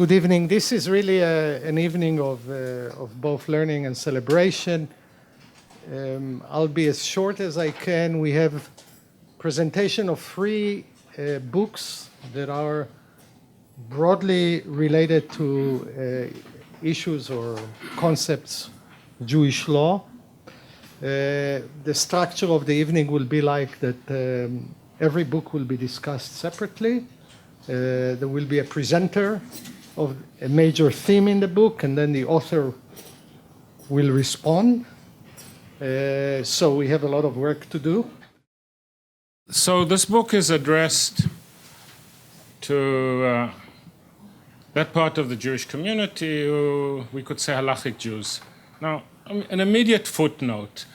Good evening. This is really an evening of both learning and celebration. I'll be as short as I can. We have presentation of three books that are broadly related to issues or concepts of Jewish law. The structure of the evening will be like that. Every book will be discussed separately. There will be a presenter of a major theme in the book, and then the author will respond. So we have a lot of work to do. So this book is addressed to that part of the Jewish community who we could say Halachic Jews. Now, an immediate footnote.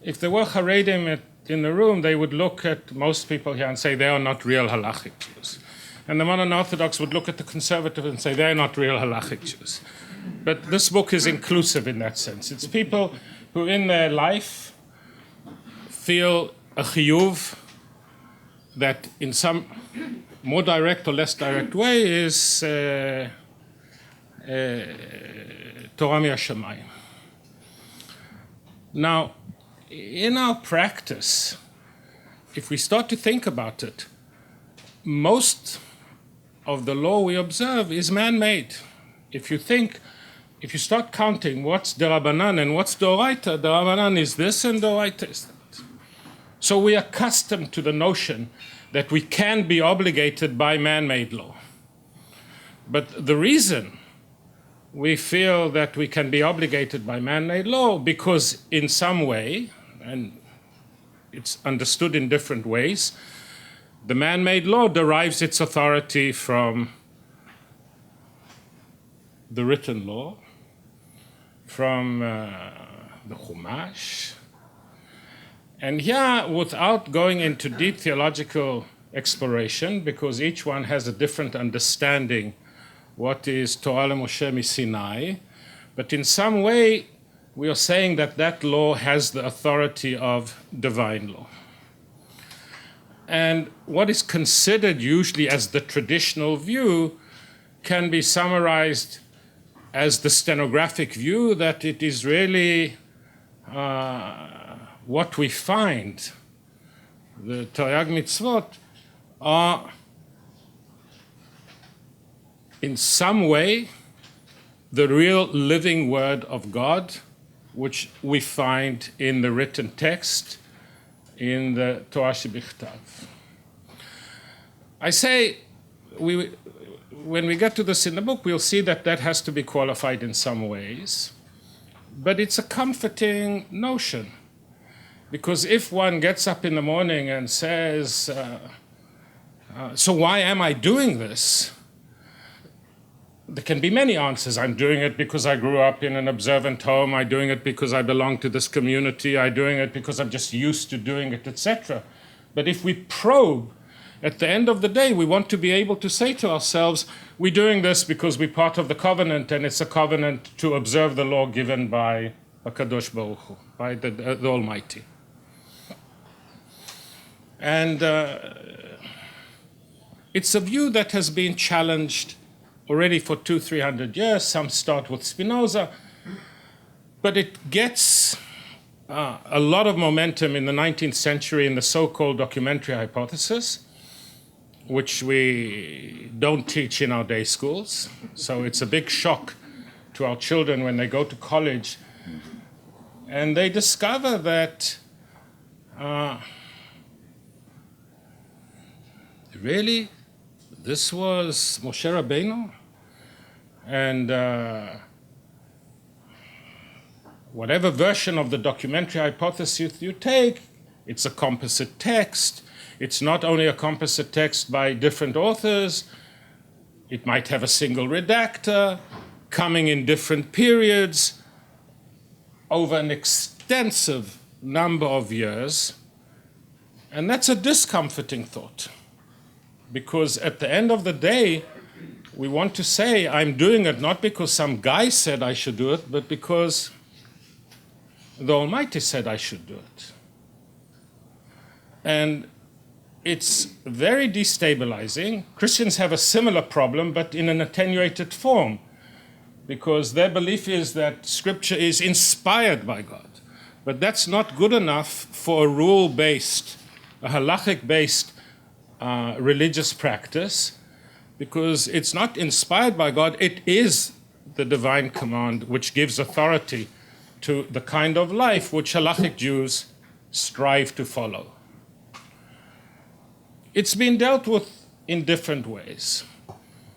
If there were Haredim in the room, they would look at most people here and say they are not real Halachic Jews. And the modern Orthodox would look at the conservative and say they're not real Halachic Jews. But this book is inclusive in that sense. It's people who in their life feel a chiyuv that in some more direct or less direct way is Torah mi'ashamayim. Now, in our practice, if we start to think about it, most of the law we observe is man-made. If you start counting what's derabanan and what's doraita, derabanan is this and doraita is that. So we are accustomed to the notion that we can be obligated by man-made law. But the reason we feel that we can be obligated by man-made law, because in some way, and it's understood in different ways, the man-made law derives its authority from the written law, from the Chumash. And here, without going into deep theological exploration, because each one has a different understanding what is Torah LeMoshe MiSinai, but in some way, we are saying that that law has the authority of divine law. And what is considered usually as the traditional view can be summarized as the stenographic view that it is really what we find. The Taryag Mitzvot are in some way the real living word of God, which we find in the written text in the Torah Shebichtav. I say, when we get to this in the book, we'll see that that has to be qualified in some ways. But it's a comforting notion. Because if one gets up in the morning and says, so why am I doing this? There can be many answers. I'm doing it because I grew up in an observant home. I'm doing it because I belong to this community. I'm doing it because I'm just used to doing it, etc. But if we probe, at the end of the day, we want to be able to say to ourselves, we're doing this because we're part of the covenant, and it's a covenant to observe the law given by HaKadosh Baruch Hu, by the Almighty. And it's a view that has been challenged already for 200-300 years. Some start with Spinoza, but it gets a lot of momentum in the 19th century in the so-called documentary hypothesis, which we don't teach in our day schools. So it's a big shock to our children when they go to college and they discover that really, this was Moshe Rabbeinu, and whatever version of the documentary hypothesis you take, it's a composite text. It's not only a composite text by different authors. It might have a single redactor, coming in different periods, over an extensive number of years. And that's a discomforting thought. Because at the end of the day, we want to say, I'm doing it not because some guy said I should do it, but because the Almighty said I should do it. And it's very destabilizing. Christians have a similar problem, but in an attenuated form, because their belief is that Scripture is inspired by God. But that's not good enough for a rule-based, a halachic-based religious practice, because it's not inspired by God. It is the divine command which gives authority to the kind of life which halachic Jews strive to follow. It's been dealt with in different ways.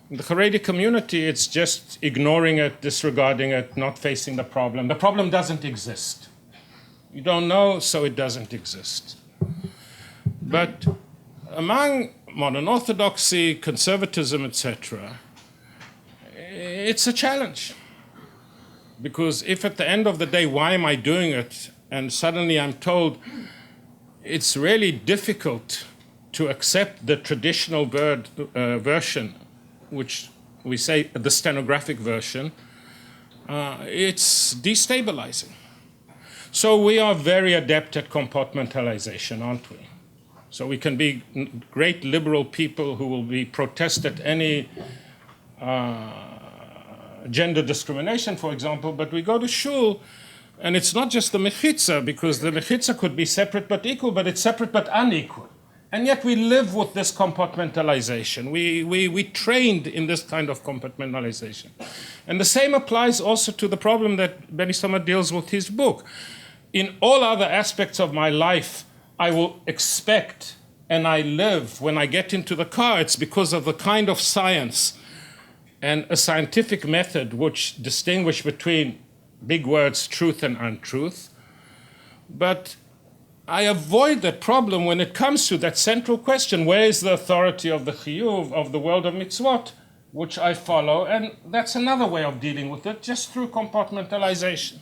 In the Haredi community, it's just ignoring it, disregarding it, not facing the problem. The problem doesn't exist. You don't know, so it doesn't exist. But among modern orthodoxy, conservatism, etc., it's a challenge. Because if at the end of the day, why am I doing it? And suddenly I'm told it's really difficult to accept the traditional version, which we say the stenographic version, it's destabilizing. So we are very adept at compartmentalization, aren't we? So we can be great liberal people who will be protest at any gender discrimination, for example, but we go to shul, and it's not just the mechitza, because the mechitza could be separate but equal, but it's separate but unequal. And yet we live with this compartmentalization. We trained in this kind of compartmentalization. And the same applies also to the problem that Benny Sommer deals with his book. In all other aspects of my life, I will expect, and I live, when I get into the car, it's because of the kind of science and a scientific method which distinguish between big words, truth and untruth. But I avoid that problem when it comes to that central question, where is the authority of the chiyuv, of the world of mitzvot, which I follow? And that's another way of dealing with it, just through compartmentalization.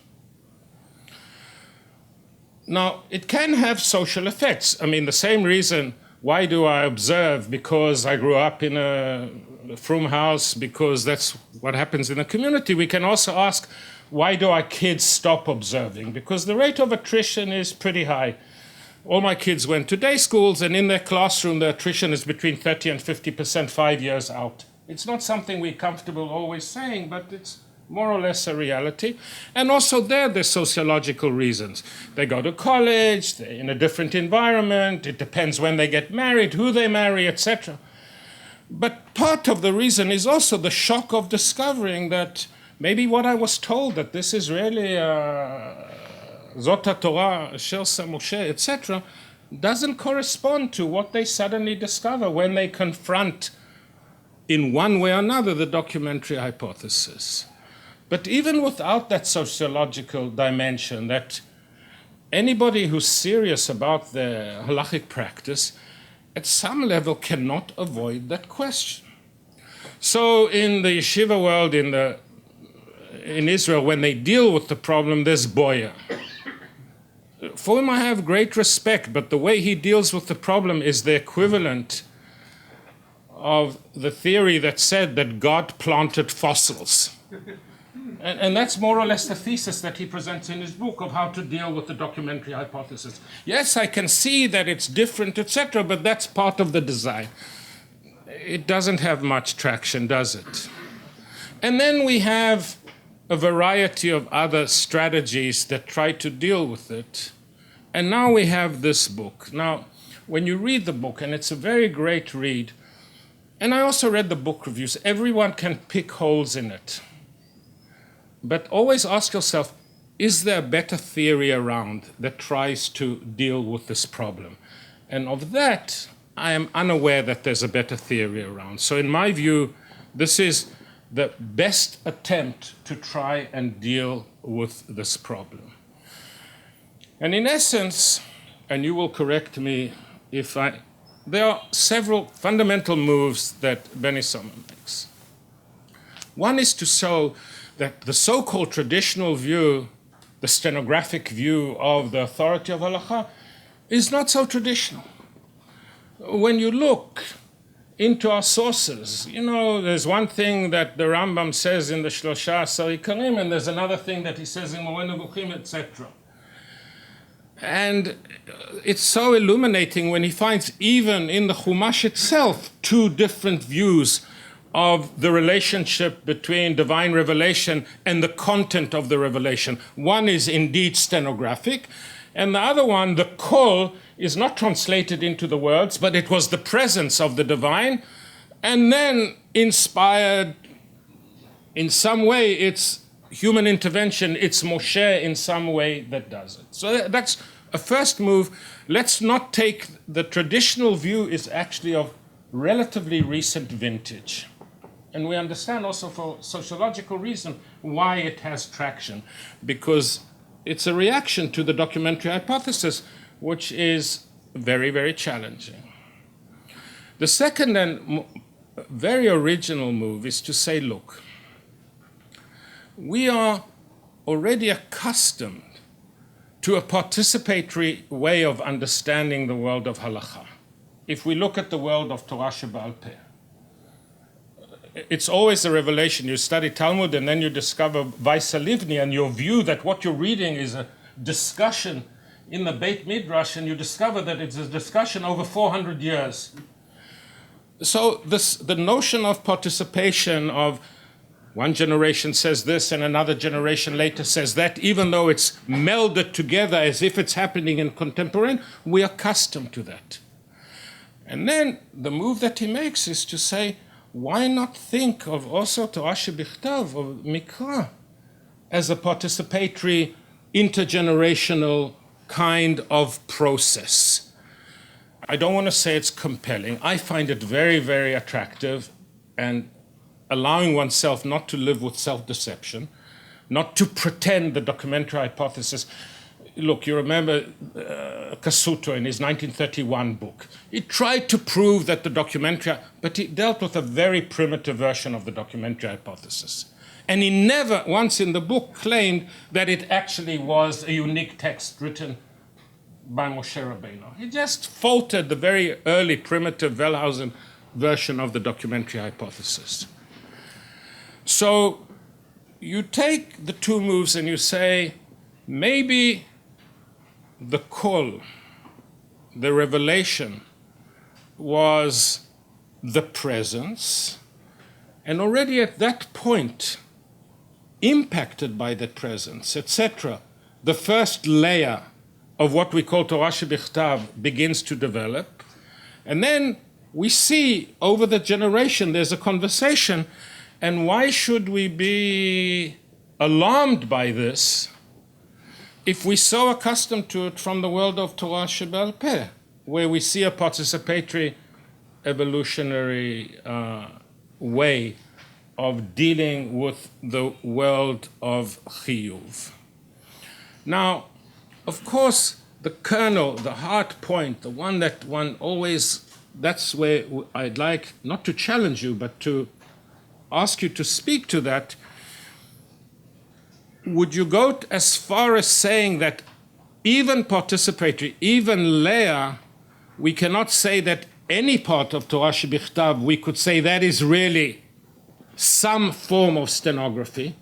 Now, it can have social effects. I mean, the same reason, why do I observe? Because I grew up in a frum house, because that's what happens in a community. We can also ask, why do our kids stop observing? Because the rate of attrition is pretty high. All my kids went to day schools, and in their classroom, the attrition is between 30 and 50% 5 years out. It's not something we're comfortable always saying, but it's more or less a reality. And also there's sociological reasons. They go to college, they're in a different environment, it depends when they get married, who they marry, etc. But part of the reason is also the shock of discovering that maybe what I was told, that this is really Zot HaTorah, Asher Moshe, etc., doesn't correspond to what they suddenly discover when they confront, in one way or another, the documentary hypothesis. But even without that sociological dimension, that anybody who's serious about the halachic practice, at some level cannot avoid that question. So in the yeshiva world, in Israel, when they deal with the problem, there's Boyer. For him I have great respect, but the way he deals with the problem is the equivalent of the theory that said that God planted fossils. And that's more or less the thesis that he presents in his book of how to deal with the documentary hypothesis. Yes, I can see that it's different, etc., but that's part of the design. It doesn't have much traction, does it? And then we have a variety of other strategies that try to deal with it. And now we have this book. Now, when you read the book, and it's a very great read, and I also read the book reviews, everyone can pick holes in it. But always ask yourself, is there a better theory around that tries to deal with this problem? And of that, I am unaware that there's a better theory around. So in my view, this is the best attempt to try and deal with this problem. And in essence, and you will correct me if there are several fundamental moves that Benny Sommer makes. One is to show that the so-called traditional view, the stenographic view of the authority of halakha, is not so traditional. When you look into our sources, there's one thing that the Rambam says in the Shlosha Asar Ikarim, and there's another thing that he says in Moreh Nevuchim, etc. And it's so illuminating when he finds, even in the Chumash itself, two different views of the relationship between divine revelation and the content of the revelation. One is indeed stenographic, and the other one, the kol, is not translated into the words, but it was the presence of the divine, and then inspired in some way. It's human intervention, it's Moshe in some way that does it. So that's a first move. Let's not take the traditional view is actually of relatively recent vintage. And we understand also for sociological reason why it has traction, because it's a reaction to the documentary hypothesis, which is very, very challenging. The second and very original move is to say, look, we are already accustomed to a participatory way of understanding the world of Halakhah. If we look at the world of Torah She'Ba'al Peh, it's always a revelation. You study Talmud and then you discover Vaisa Livni, and your view that what you're reading is a discussion in the Beit Midrash, and you discover that it's a discussion over 400 years. So the notion of participation, of one generation says this and another generation later says that, even though it's melded together as if it's happening in contemporary, we are accustomed to that. And then the move that he makes is to say, why not think of also Torah Shebichtav, of Mikra, as a participatory, intergenerational kind of process? I don't want to say it's compelling. I find it very, very attractive, and allowing oneself not to live with self-deception, not to pretend the documentary hypothesis. Look, you remember Cassuto in his 1931 book. He tried to prove that the documentary, but he dealt with a very primitive version of the documentary hypothesis. And he never once in the book claimed that it actually was a unique text written by Moshe Rabbeinu. He just faulted the very early primitive Wellhausen version of the documentary hypothesis. So you take the two moves and you say, maybe the kol, the revelation, was the presence, and already at that point, impacted by that presence, etc., the first layer of what we call Torah Shebichtav begins to develop. And then we see over the generation there's a conversation. And why should we be alarmed by this if we're so accustomed to it from the world of Torah She'Ba'al Peh, where we see a participatory, evolutionary way of dealing with the world of Chiyuv? Now, of course, the kernel, the heart point, the one that one always, that's where I'd like not to challenge you, but to ask you to speak to that. Would you go as far as saying that even participatory, even layer, we cannot say that any part of Torah Shebichtav, we could say that is really some form of stenography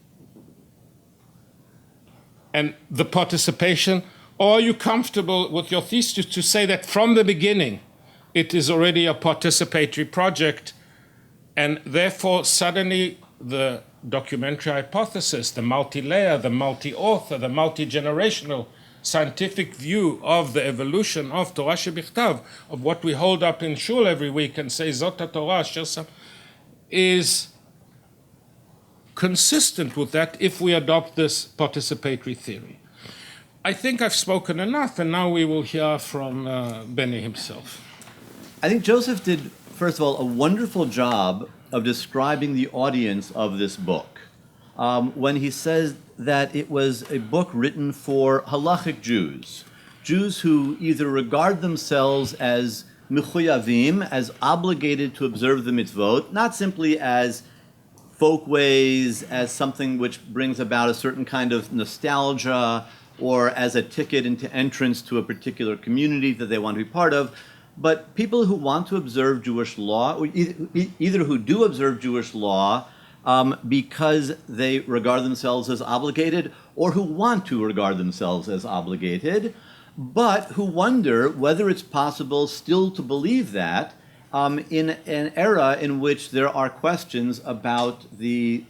and the participation? Or are you comfortable with your thesis to say that from the beginning it is already a participatory project, and therefore suddenly the documentary hypothesis, the multi-layer, the multi-author, the multi-generational scientific view of the evolution of Torah Shebichtav, of what we hold up in shul every week and say Zot HaTorah, is consistent with that if we adopt this participatory theory. I think I've spoken enough, and now we will hear from Benny himself. I think Joseph did, first of all, a wonderful job of describing the audience of this book. When he says that it was a book written for halachic Jews, Jews who either regard themselves as mechuyavim, as obligated to observe the mitzvot, not simply as folkways, as something which brings about a certain kind of nostalgia, or as a ticket into entrance to a particular community that they want to be part of, but people who want to observe Jewish law, or either who do observe Jewish law because they regard themselves as obligated, or who want to regard themselves as obligated, but who wonder whether it's possible still to believe that in an era in which there are questions about the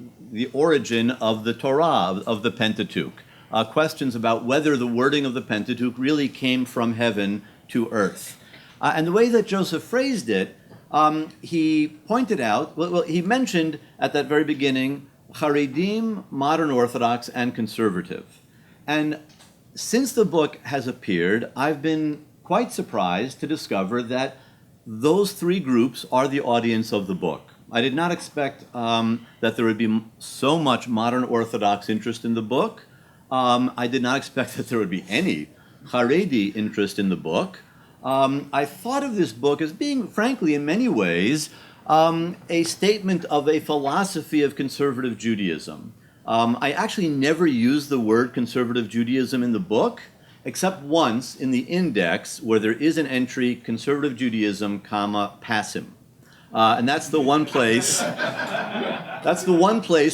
origin of the Torah, of the Pentateuch, questions about whether the wording of the Pentateuch really came from heaven to earth. And the way that Joseph phrased it, he pointed out, well, he mentioned at that very beginning, Haredim, modern Orthodox, and conservative. And since the book has appeared, I've been quite surprised to discover that those three groups are the audience of the book. I did not expect that there would be so much modern Orthodox interest in the book. I did not expect that there would be any Haredi interest in the book. I thought of this book as being, frankly, in many ways, a statement of a philosophy of conservative Judaism. I actually never used the word conservative Judaism in the book, except once in the index where there is an entry, conservative Judaism, passim. And that's the one place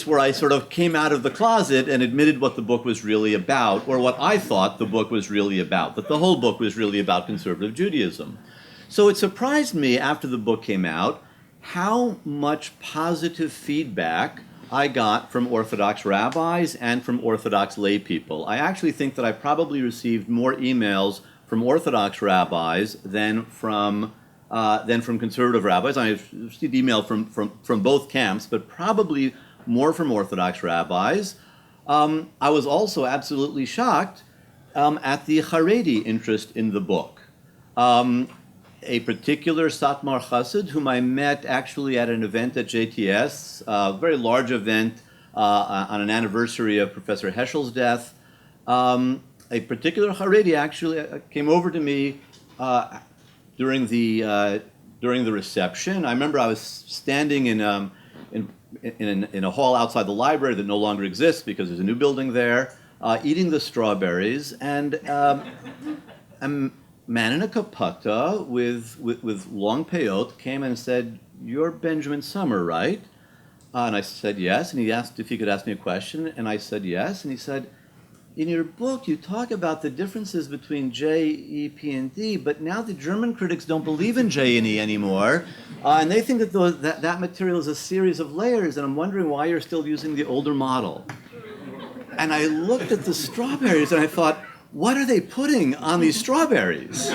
where I sort of came out of the closet and admitted what the book was really about, or what I thought the book was really about, that the whole book was really about conservative Judaism. So it surprised me after the book came out how much positive feedback I got from Orthodox rabbis and from Orthodox lay people. I actually think that I probably received more emails from Orthodox rabbis than from conservative rabbis. I received email from both camps, but probably more from Orthodox rabbis. I was also absolutely shocked at the Haredi interest in the book. A particular Satmar Chassid whom I met actually at an event at JTS, a very large event on an anniversary of Professor Heschel's death. A particular Haredi actually came over to me during the reception. I remember I was standing in a hall outside the library that no longer exists because there's a new building there, eating the strawberries, and a man in a kapata with long peyot came and said, "You're Benjamin Sommer, right?" And I said yes, and he asked if he could ask me a question, and I said yes, and he said, "In your book, you talk about the differences between J, E, P, and D, but now the German critics don't believe in J and E anymore, and they think that that material is a series of layers, and I'm wondering why you're still using the older model." And I looked at the strawberries, and I thought, what are they putting on these strawberries?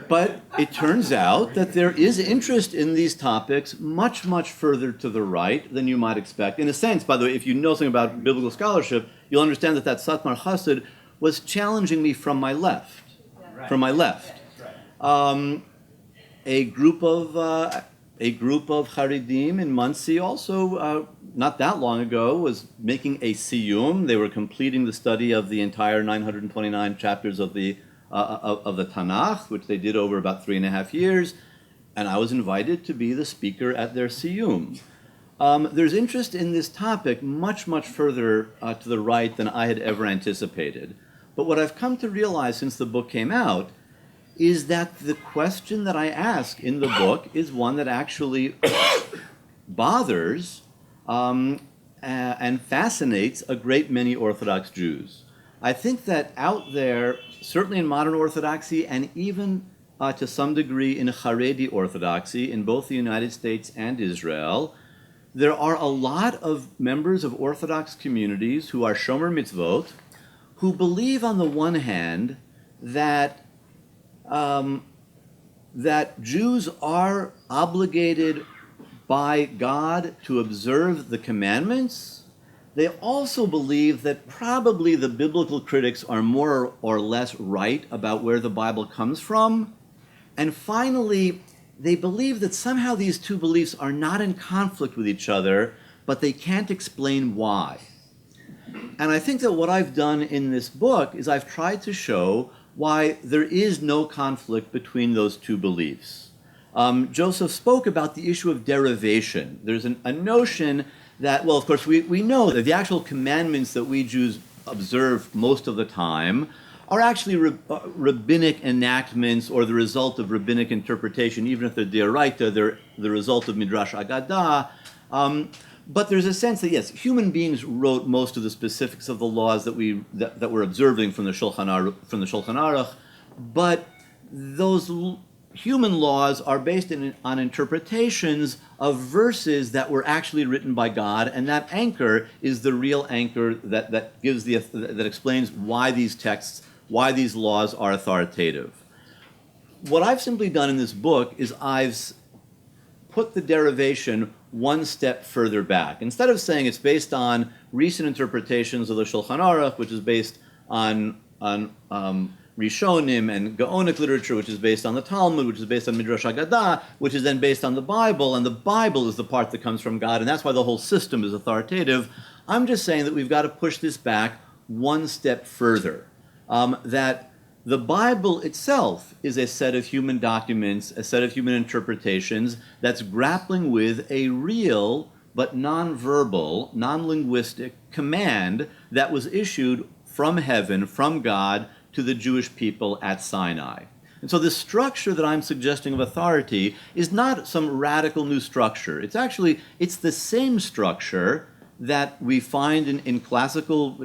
But it turns out that there is interest in these topics much, much further to the right than you might expect. In a sense, by the way, if you know something about biblical scholarship, you'll understand that Satmar Chassid was challenging me from my left. Yeah. From my left. A group of Haredim in Muncie also, not that long ago, was making a siyum. They were completing the study of the entire 929 chapters of the Tanakh, which they did over about 3.5 years, and I was invited to be the speaker at their siyum. There's interest in this topic much, much further to the right than I had ever anticipated. But what I've come to realize since the book came out is that the question that I ask in the book is one that actually bothers and fascinates a great many Orthodox Jews. I think that out there, certainly in modern Orthodoxy and even to some degree in Haredi Orthodoxy in both the United States and Israel, there are a lot of members of Orthodox communities who are Shomer Mitzvot, who believe on the one hand that that Jews are obligated by God to observe the commandments. They also believe that probably the biblical critics are more or less right about where the Bible comes from. And finally, they believe that somehow these two beliefs are not in conflict with each other, but they can't explain why. And I think that what I've done in this book is I've tried to show why there is no conflict between those two beliefs. Joseph spoke about the issue of derivation. There's a notion that, well, of course, we know that the actual commandments that we Jews observe most of the time are actually rabbinic enactments or the result of rabbinic interpretation, even if they're d'oraita, they're the result of Midrash Agadah. But there's a sense that, yes, human beings wrote most of the specifics of the laws that we're observing from the Shulchan Aruch, but those human laws are based on interpretations of verses that were actually written by God, and that anchor is the real anchor that explains why these texts, why these laws are authoritative. What I've simply done in this book is I've put the derivation one step further back. Instead of saying it's based on recent interpretations of the Shulchan Aruch, which is based on Rishonim and Gaonic literature, which is based on the Talmud, which is based on Midrash Haggadah, which is then based on the Bible, and the Bible is the part that comes from God, and that's why the whole system is authoritative. I'm just saying that we've got to push this back one step further. That the Bible itself is a set of human documents, a set of human interpretations that's grappling with a real but non-verbal, non-linguistic command that was issued from heaven, from God, to the Jewish people at Sinai. And so the structure that I'm suggesting of authority is not some radical new structure. It's the same structure that we find in classical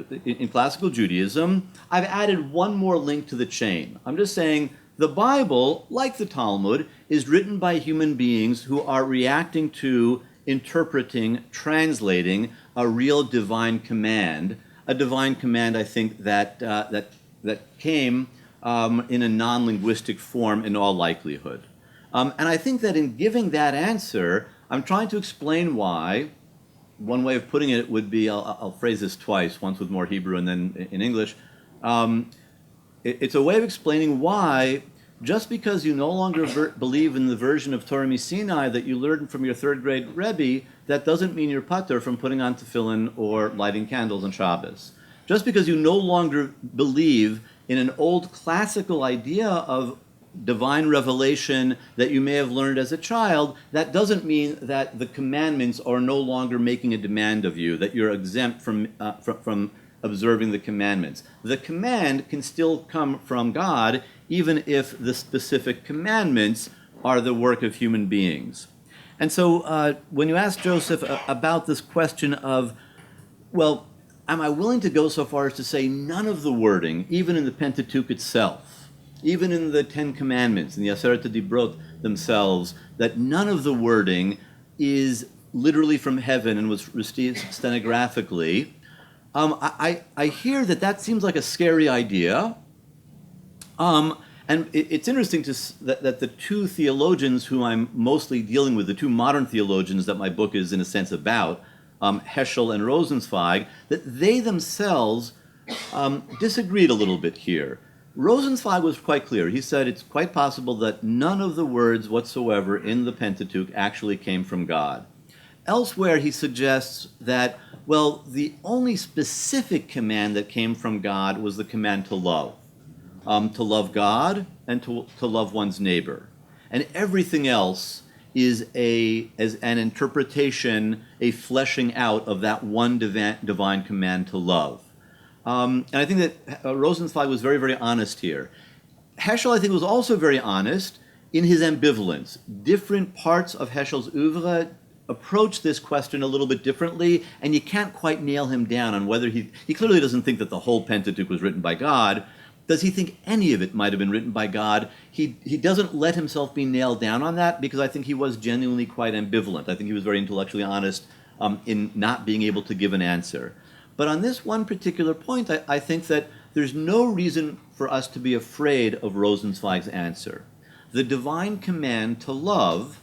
Judaism. I've added one more link to the chain. I'm just saying the Bible, like the Talmud, is written by human beings who are reacting to, interpreting, translating a real divine command. A divine command, I think, that came in a non-linguistic form in all likelihood. And I think that in giving that answer, I'm trying to explain why. One way of putting it would be, I'll phrase this twice, once with more Hebrew and then in English. It's a way of explaining why, just because you no longer believe in the version of Torah Sinai that you learned from your third grade Rebbe, that doesn't mean you're patur from putting on tefillin or lighting candles on Shabbos. Just because you no longer believe in an old classical idea of divine revelation that you may have learned as a child, that doesn't mean that the commandments are no longer making a demand of you, that you're exempt from observing the commandments. The command can still come from God, even if the specific commandments are the work of human beings. And so when you ask Joseph about this question of, well, am I willing to go so far as to say none of the wording, even in the Pentateuch itself, even in the Ten Commandments, in the Aseret Dibrot themselves, that none of the wording is literally from heaven and was received stenographically, I hear that seems like a scary idea. And it's interesting that the two theologians who I'm mostly dealing with, the two modern theologians that my book is in a sense about, Heschel and Rosenzweig, that they themselves disagreed a little bit here. Rosenzweig was quite clear. He said it's quite possible that none of the words whatsoever in the Pentateuch actually came from God. Elsewhere, he suggests that, well, the only specific command that came from God was the command to love God and to love one's neighbor. And everything else is an interpretation, a fleshing out of that one divine command to love. And I think that Rosenzweig was very, very honest here. Heschel, I think, was also very honest in his ambivalence. Different parts of Heschel's oeuvre approach this question a little bit differently, and you can't quite nail him down on whether he clearly doesn't think that the whole Pentateuch was written by God. Does he think any of it might have been written by God? He doesn't let himself be nailed down on that, because I think he was genuinely quite ambivalent. I think he was very intellectually honest in not being able to give an answer. But on this one particular point, I think that there's no reason for us to be afraid of Rosenzweig's answer. The divine command to love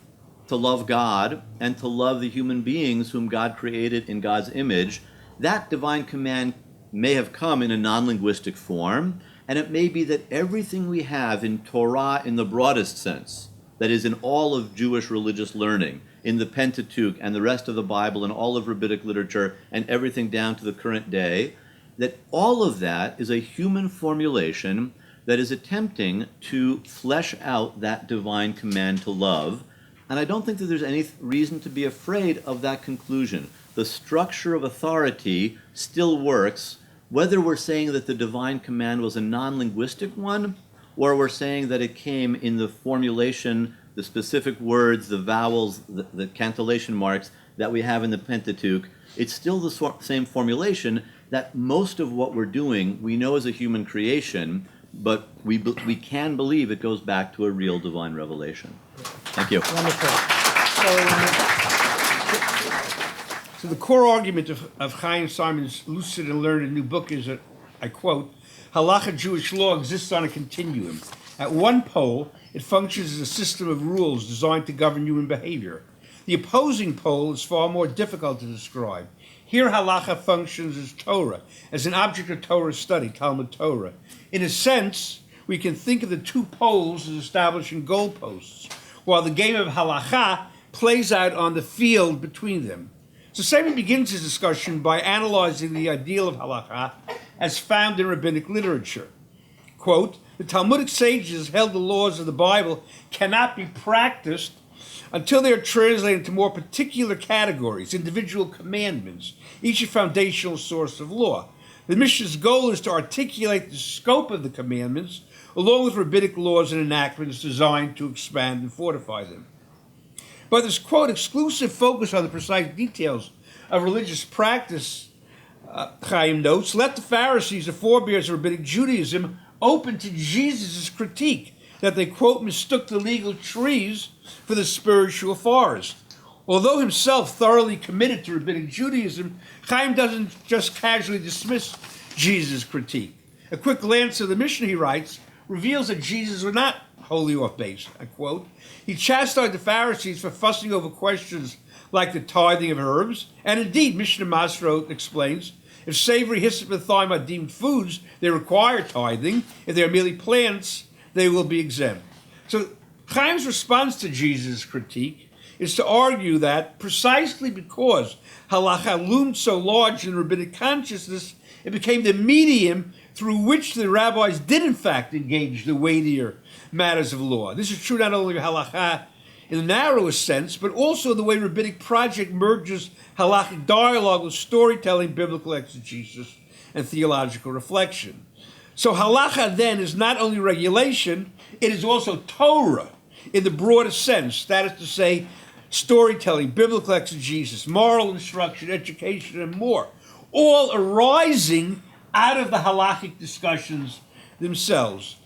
God and to love the human beings whom God created in God's image, that divine command may have come in a non-linguistic form, and it may be that everything we have in Torah in the broadest sense, that is in all of Jewish religious learning, in the Pentateuch and the rest of the Bible and all of rabbinic literature and everything down to the current day, that all of that is a human formulation that is attempting to flesh out that divine command to love. And I don't think that there's any reason to be afraid of that conclusion. The structure of authority still works, whether we're saying that the divine command was a non-linguistic one, or we're saying that it came in the formulation, the specific words, the vowels, the cantillation marks that we have in the Pentateuch, it's still the same formulation that most of what we're doing we know is a human creation, but we can believe it goes back to a real divine revelation. Thank you. Wonderful. So the core argument of Chaim Saiman's lucid and learned new book is that, I quote, Halachic Jewish law exists on a continuum. At one pole, it functions as a system of rules designed to govern human behavior. The opposing pole is far more difficult to describe. Here, halakha functions as Torah, as an object of Torah study, Talmud Torah. In a sense, we can think of the two poles as establishing goalposts, while the game of halakha plays out on the field between them. So Saiman begins his discussion by analyzing the ideal of halakha as found in rabbinic literature. Quote, the Talmudic sages held the laws of the Bible cannot be practiced until they are translated into more particular categories, individual commandments, each a foundational source of law. The Mishnah's goal is to articulate the scope of the commandments, along with rabbinic laws and enactments designed to expand and fortify them. But this, quote, exclusive focus on the precise details of religious practice, Chaim notes, left the Pharisees, the forebears of rabbinic Judaism, open to Jesus' critique that they, quote, mistook the legal trees for the spiritual forest. Although himself thoroughly committed to rabbinic Judaism, Chaim doesn't just casually dismiss Jesus' critique. A quick glance at the Mishnah, he writes, reveals that Jesus was not wholly off base. I quote, he chastised the Pharisees for fussing over questions like the tithing of herbs, and indeed, Mishnah Masro explains, if savory hyssop and thyme are deemed foods, they require tithing. If they are merely plants, they will be exempt. So Chaim's response to Jesus' critique is to argue that precisely because halakha loomed so large in rabbinic consciousness, it became the medium through which the rabbis did in fact engage the weightier matters of law. This is true not only of halakha in the narrowest sense, but also the way rabbinic project merges halachic dialogue with storytelling, biblical exegesis, and theological reflection. So halakha then is not only regulation, it is also Torah in the broadest sense, that is to say, storytelling, biblical exegesis, moral instruction, education, and more, all arising out of the halachic discussions themselves.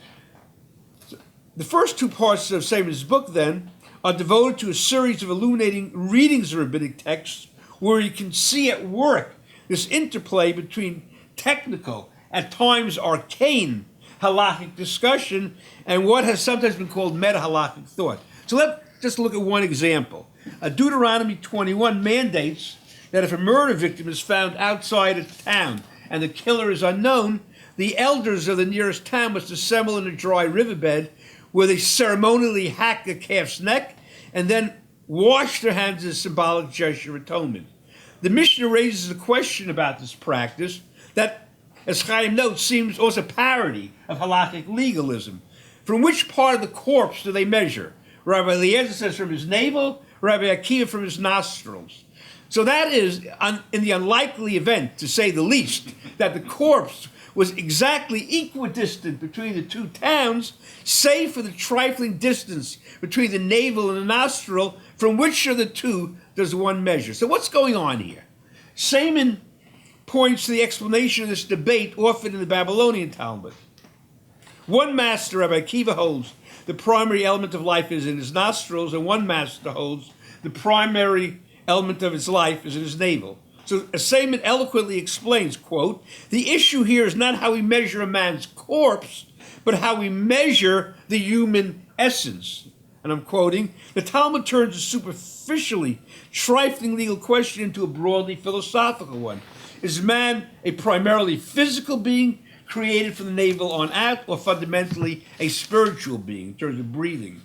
The first two parts of Saiman's book, then, are devoted to a series of illuminating readings of rabbinic texts where you can see at work this interplay between technical, at times arcane, halachic discussion and what has sometimes been called meta-halachic thought. So let's just look at one example. Deuteronomy 21 mandates that if a murder victim is found outside a town and the killer is unknown, the elders of the nearest town must assemble in a dry riverbed where they ceremonially hack the calf's neck and then wash their hands as a symbolic gesture of atonement. The Mishnah raises a question about this practice that, as Chaim notes, seems also parody of halakhic legalism. From which part of the corpse do they measure? Rabbi Eliezer says from his navel, Rabbi Akiva from his nostrils. So that is, in the unlikely event, to say the least, that the corpse was exactly equidistant between the two towns, save for the trifling distance between the navel and the nostril, from which of the two does one measure? So what's going on here? Saiman points to the explanation of this debate offered in the Babylonian Talmud. One master, Rabbi Akiva, holds the primary element of life is in his nostrils, and one master holds the primary element of his life is in his navel. So Saiman eloquently explains, quote, the issue here is not how we measure a man's corpse, but how we measure the human essence. And I'm quoting, the Talmud turns a superficially trifling legal question into a broadly philosophical one. Is man a primarily physical being created from the navel on out, or fundamentally a spiritual being in terms of breathing?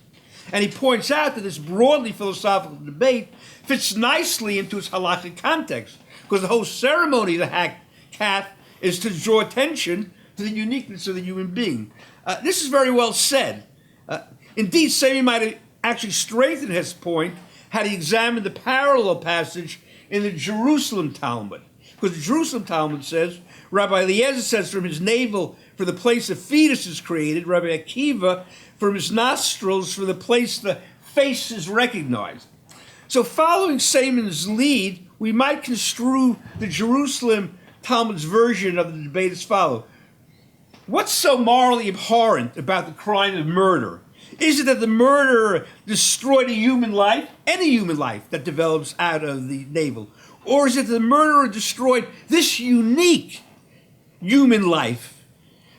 And he points out that this broadly philosophical debate fits nicely into its halakhic context, because the whole ceremony of the hacked calf is to draw attention to the uniqueness of the human being. This is very well said. Indeed, Saiman might have actually strengthened his point had he examined the parallel passage in the Jerusalem Talmud. Because the Jerusalem Talmud says, Rabbi Eliezer says from his navel for the place the fetus is created, Rabbi Akiva from his nostrils for the place the face is recognized. So following Saiman's lead, we might construe the Jerusalem Talmud's version of the debate as follows. What's so morally abhorrent about the crime of murder? Is it that the murderer destroyed a human life, any human life that develops out of the navel? Or is it that the murderer destroyed this unique human life,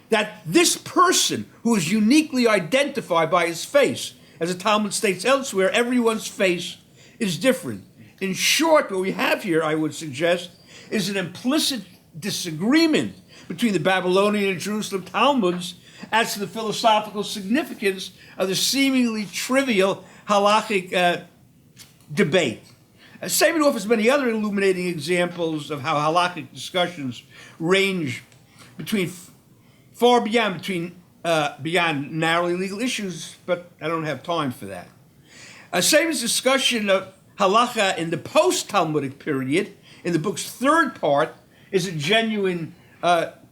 that this person who is uniquely identified by his face, as the Talmud states elsewhere, everyone's face is different. In short, what we have here, I would suggest, is an implicit disagreement between the Babylonian and Jerusalem Talmuds as to the philosophical significance of the seemingly trivial halachic debate. Saiman offers many other illuminating examples of how halachic discussions range far beyond narrowly legal issues, but I don't have time for that. Saiman's discussion of halakha in the post-Talmudic period, in the book's third part, is a genuine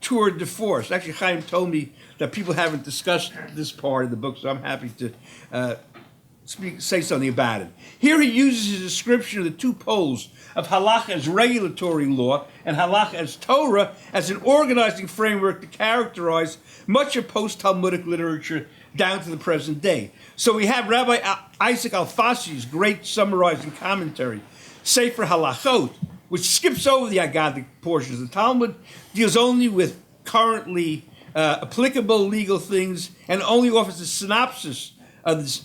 tour de force. Actually, Chaim told me that people haven't discussed this part of the book, so I'm happy to say something about it. Here he uses his description of the two poles of halakha as regulatory law and halakha as Torah as an organizing framework to characterize much of post-Talmudic literature down to the present day. So we have Rabbi Isaac Alfasi's great summarizing commentary, Sefer Halachot, which skips over the Agadic portions of the Talmud, deals only with currently applicable legal things, and only offers a synopsis of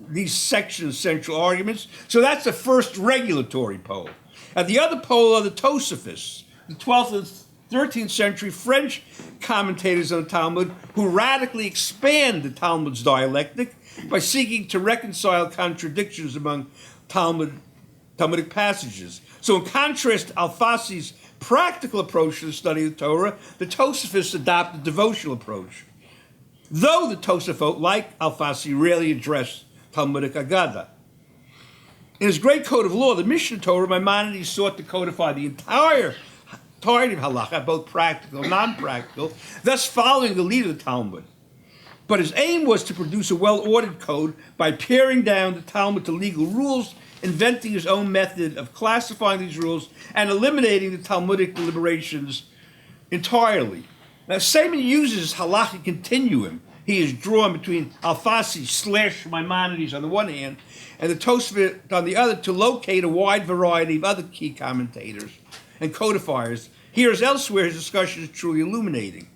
these sections' central arguments. So that's the first regulatory pole. And the other pole are the Tosafos, the 12th and 13th century French commentators on the Talmud who radically expand the Talmud's dialectic by seeking to reconcile contradictions among Talmudic passages. So in contrast to Alfasi's practical approach to the study of the Torah, the Tosafos adopt a devotional approach. Though the Tosafot, like Alfasi, rarely address Talmudic Agada. In his great code of law, the Mishnah Torah, Maimonides sought to codify the entirety of halakha, both practical and non-practical, thus following the lead of the Talmud. But his aim was to produce a well-ordered code by paring down the Talmud to legal rules, inventing his own method of classifying these rules, and eliminating the Talmudic deliberations entirely. Now, Saiman uses halachic continuum. He is drawn between Alfasi / Maimonides on the one hand, and the Tosafot on the other to locate a wide variety of other key commentators and codifiers. Here as elsewhere, his discussion is truly illuminating.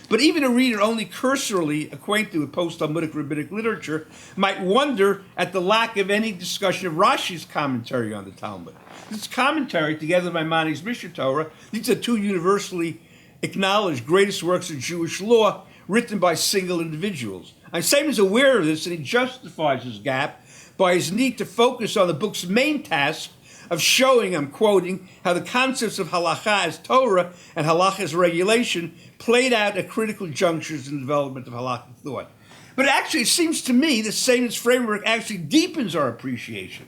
But even a reader only cursorily acquainted with post-Talmudic rabbinic literature might wonder at the lack of any discussion of Rashi's commentary on the Talmud. This commentary, together with Maimonides' Mishnah Torah, these are two universally acknowledged greatest works of Jewish law written by single individuals. Saiman is aware of this, and he justifies his gap by his need to focus on the book's main task of showing, I'm quoting, how the concepts of halakha as Torah and halakha as regulation played out at critical junctures in the development of halakhic thought. But actually, it seems to me that Saiman's framework actually deepens our appreciation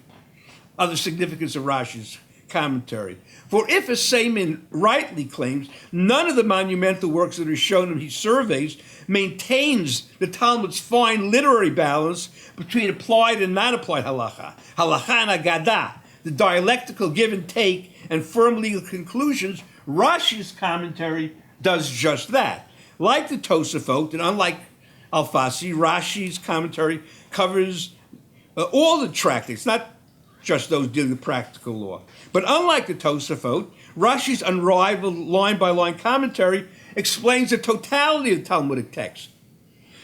of the significance of Rashi's commentary. For if, as Saiman rightly claims, none of the monumental works that are shown him he surveys maintains the Talmud's fine literary balance between applied and non-applied halakha, halakha and agadah, the dialectical give and take and firm legal conclusions, Rashi's commentary does just that. Like the Tosafot, and unlike Alfasi, Rashi's commentary covers all the tractates, not just those dealing with practical law. But unlike the Tosafot, Rashi's unrivaled line-by-line commentary explains the totality of the Talmudic text,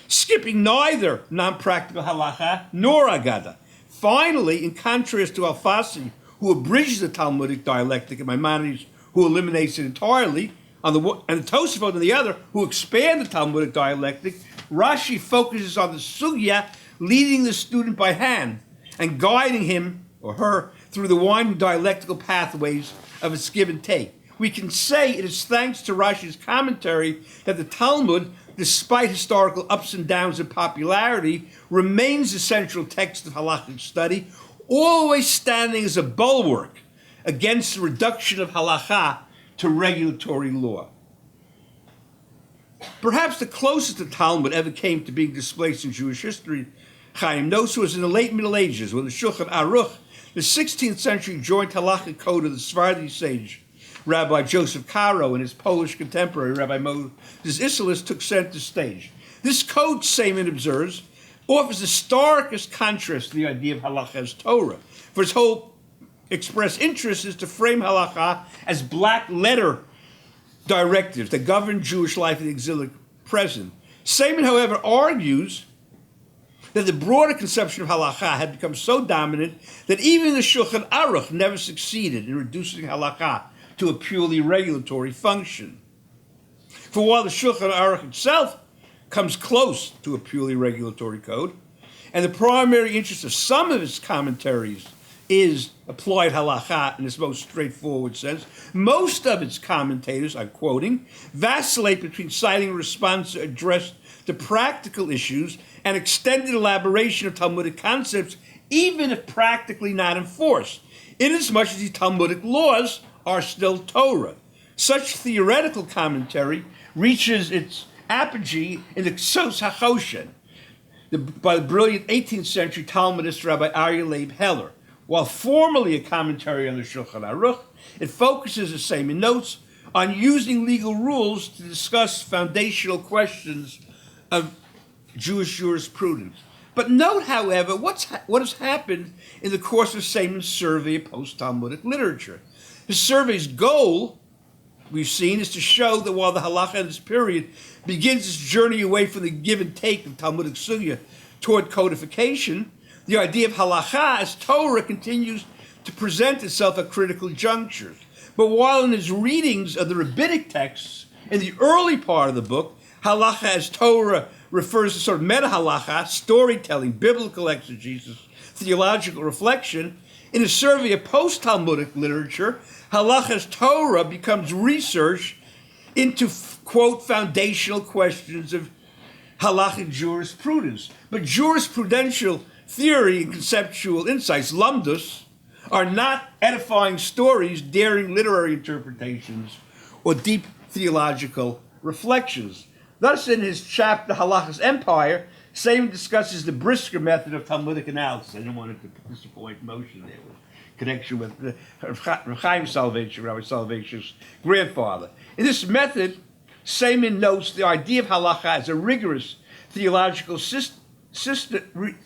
skipping neither non-practical halakha nor agada. Finally, in contrast to Alfasi, who abridges the Talmudic dialectic, and Maimonides, who eliminates it entirely, and the Tosafot on the other, who expand the Talmudic dialectic, Rashi focuses on the sugya, leading the student by hand and guiding him or her through the winding dialectical pathways of its give and take. We can say it is thanks to Rashi's commentary that the Talmud, despite historical ups and downs in popularity, remains the central text of halakhic study, always standing as a bulwark against the reduction of halakha to regulatory law. Perhaps the closest the Talmud ever came to being displaced in Jewish history, Chaim notes, was in the late Middle Ages, when the Shulchan Aruch, The 16th century joint Halachic code of the Sephardi sage Rabbi Joseph Caro and his Polish contemporary Rabbi Moses Isserles took center stage. This code, Saiman observes, offers the starkest contrast to the idea of halakha as Torah, for its whole express interest is to frame halakha as black letter directives that govern Jewish life in the exilic present. Saiman, however, argues that the broader conception of halakha had become so dominant that even the Shulchan Aruch never succeeded in reducing halakha to a purely regulatory function. For while the Shulchan Aruch itself comes close to a purely regulatory code, and the primary interest of some of its commentaries is applied halakha in its most straightforward sense, most of its commentators, I'm quoting, vacillate between citing a response addressed to practical issues and extended elaboration of Talmudic concepts, even if practically not enforced, inasmuch as the Talmudic laws are still Torah. Such theoretical commentary reaches its apogee in the Ksos HaChoshen by the brilliant 18th century Talmudist Rabbi Aryeh Leib Heller. While formally a commentary on the Shulchan Aruch, it focuses, as Saiman notes, on using legal rules to discuss foundational questions of Jewish jurisprudence. But note, however, what has happened in the course of Saiman's survey of post-Talmudic literature. His survey's goal, we've seen, is to show that while the halakha in this period begins its journey away from the give and take of Talmudic sugya toward codification, the idea of halakha as Torah continues to present itself at critical junctures. But while in his readings of the rabbinic texts in the early part of the book, halakha as Torah refers to sort of meta-halakha, storytelling, biblical exegesis, theological reflection, in a survey of post-Talmudic literature, halakha as Torah becomes research into, quote, foundational questions of halachic jurisprudence. But jurisprudential theory and conceptual insights, lumdus, are not edifying stories, daring literary interpretations, or deep theological reflections. Thus, in his chapter, Halakha's Empire, Saiman discusses the Brisker method of Talmudic analysis. I didn't want to disappoint Moshe there with connection with Chaim Saiman, Rabbi Soloveitchik's grandfather. In this method, Saiman notes the idea of halakha as a rigorous theological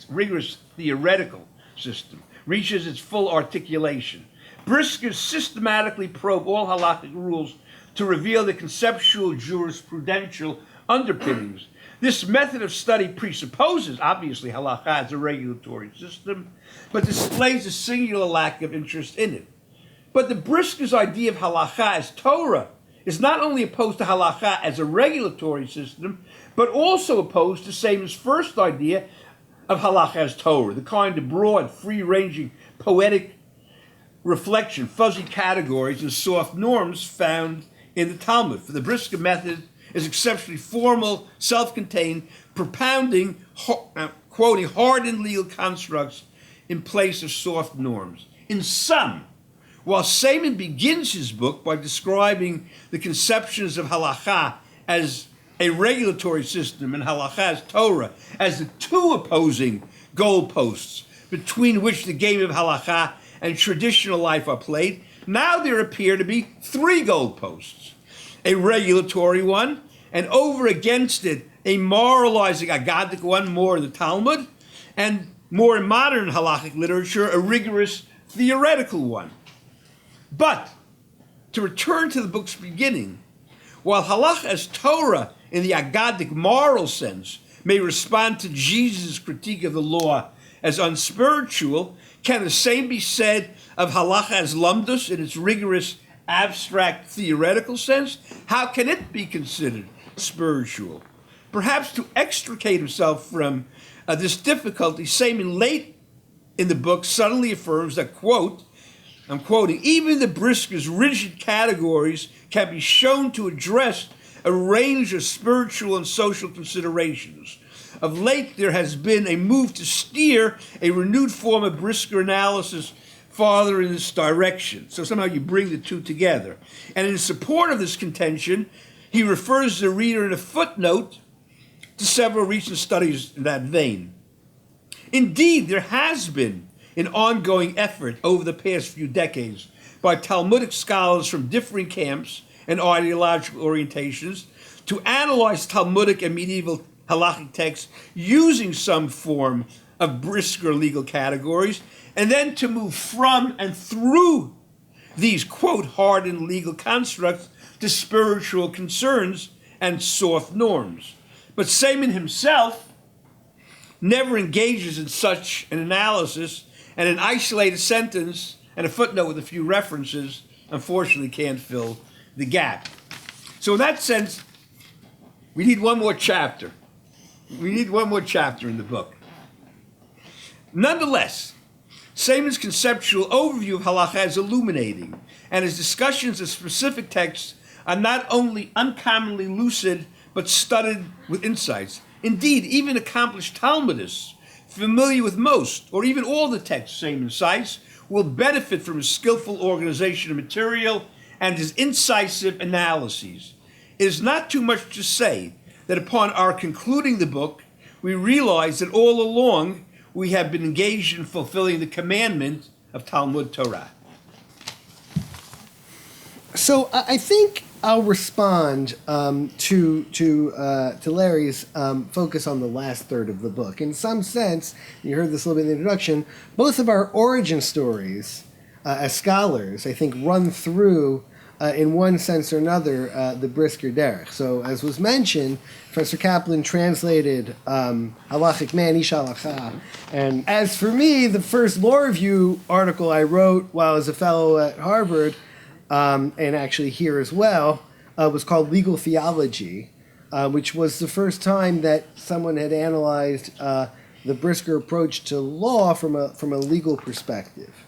rigorous theoretical system, reaches its full articulation. Brisker systematically probe all halakhic rules to reveal the conceptual jurisprudential underpinnings. This method of study presupposes, obviously, halakha as a regulatory system, but displays a singular lack of interest in it. But the Brisker's idea of halakha as Torah is not only opposed to halakha as a regulatory system, but also opposed to Saiman's first idea of halakha as Torah, the kind of broad, free-ranging, poetic reflection, fuzzy categories, and soft norms found in the Talmud. For the Brisker method is exceptionally formal, self-contained, propounding, quoting hardened legal constructs in place of soft norms. In sum, while Saiman begins his book by describing the conceptions of halakha as a regulatory system and halakha as Torah as the two opposing goalposts between which the game of halakha and traditional life are played, now there appear to be three goalposts. A regulatory one, and over against it, a moralizing, agadic one, more in the Talmud, and more in modern halachic literature, a rigorous theoretical one. But, to return to the book's beginning, while halakha as Torah in the agadic moral sense may respond to Jesus' critique of the law as unspiritual, can the same be said of halakha as lumdus in its rigorous abstract theoretical sense? How can it be considered spiritual? Perhaps to extricate himself from this difficulty, Saiman late in the book suddenly affirms that, quote, I'm quoting, even the Brisker's rigid categories can be shown to address a range of spiritual and social considerations. Of late, there has been a move to steer a renewed form of Brisker analysis farther in this direction. So somehow you bring the two together. And in support of this contention, he refers the reader in a footnote to several recent studies in that vein. Indeed, there has been an ongoing effort over the past few decades by Talmudic scholars from differing camps and ideological orientations to analyze Talmudic and medieval halachic texts using some form of brisker legal categories, and then to move from and through these, quote, hardened legal constructs to spiritual concerns and soft norms. But Saiman himself never engages in such an analysis, and an isolated sentence and a footnote with a few references unfortunately can't fill the gap. So in that sense, we need one more chapter. We need one more chapter in the book. Nonetheless, Saiman's conceptual overview of halakha is illuminating, and his discussions of specific texts are not only uncommonly lucid, but studded with insights. Indeed, even accomplished Talmudists, familiar with most, or even all the texts Saiman cites, will benefit from his skillful organization of material and his incisive analyses. It is not too much to say that upon our concluding the book, we realize that all along we have been engaged in fulfilling the commandment of Talmud Torah. So I think I'll respond to Larry's focus on the last third of the book. In some sense, you heard this a little bit in the introduction, both of our origin stories as scholars, I think, run through, in one sense or another, the Brisker Derech. So as was mentioned, Professor Kaplan translated Halachic Man, Ish Halakhah. And as for me, the first law review article I wrote while I was a fellow at Harvard, and actually here as well, was called Legal Theology, which was the first time that someone had analyzed the Brisker approach to law from a legal perspective.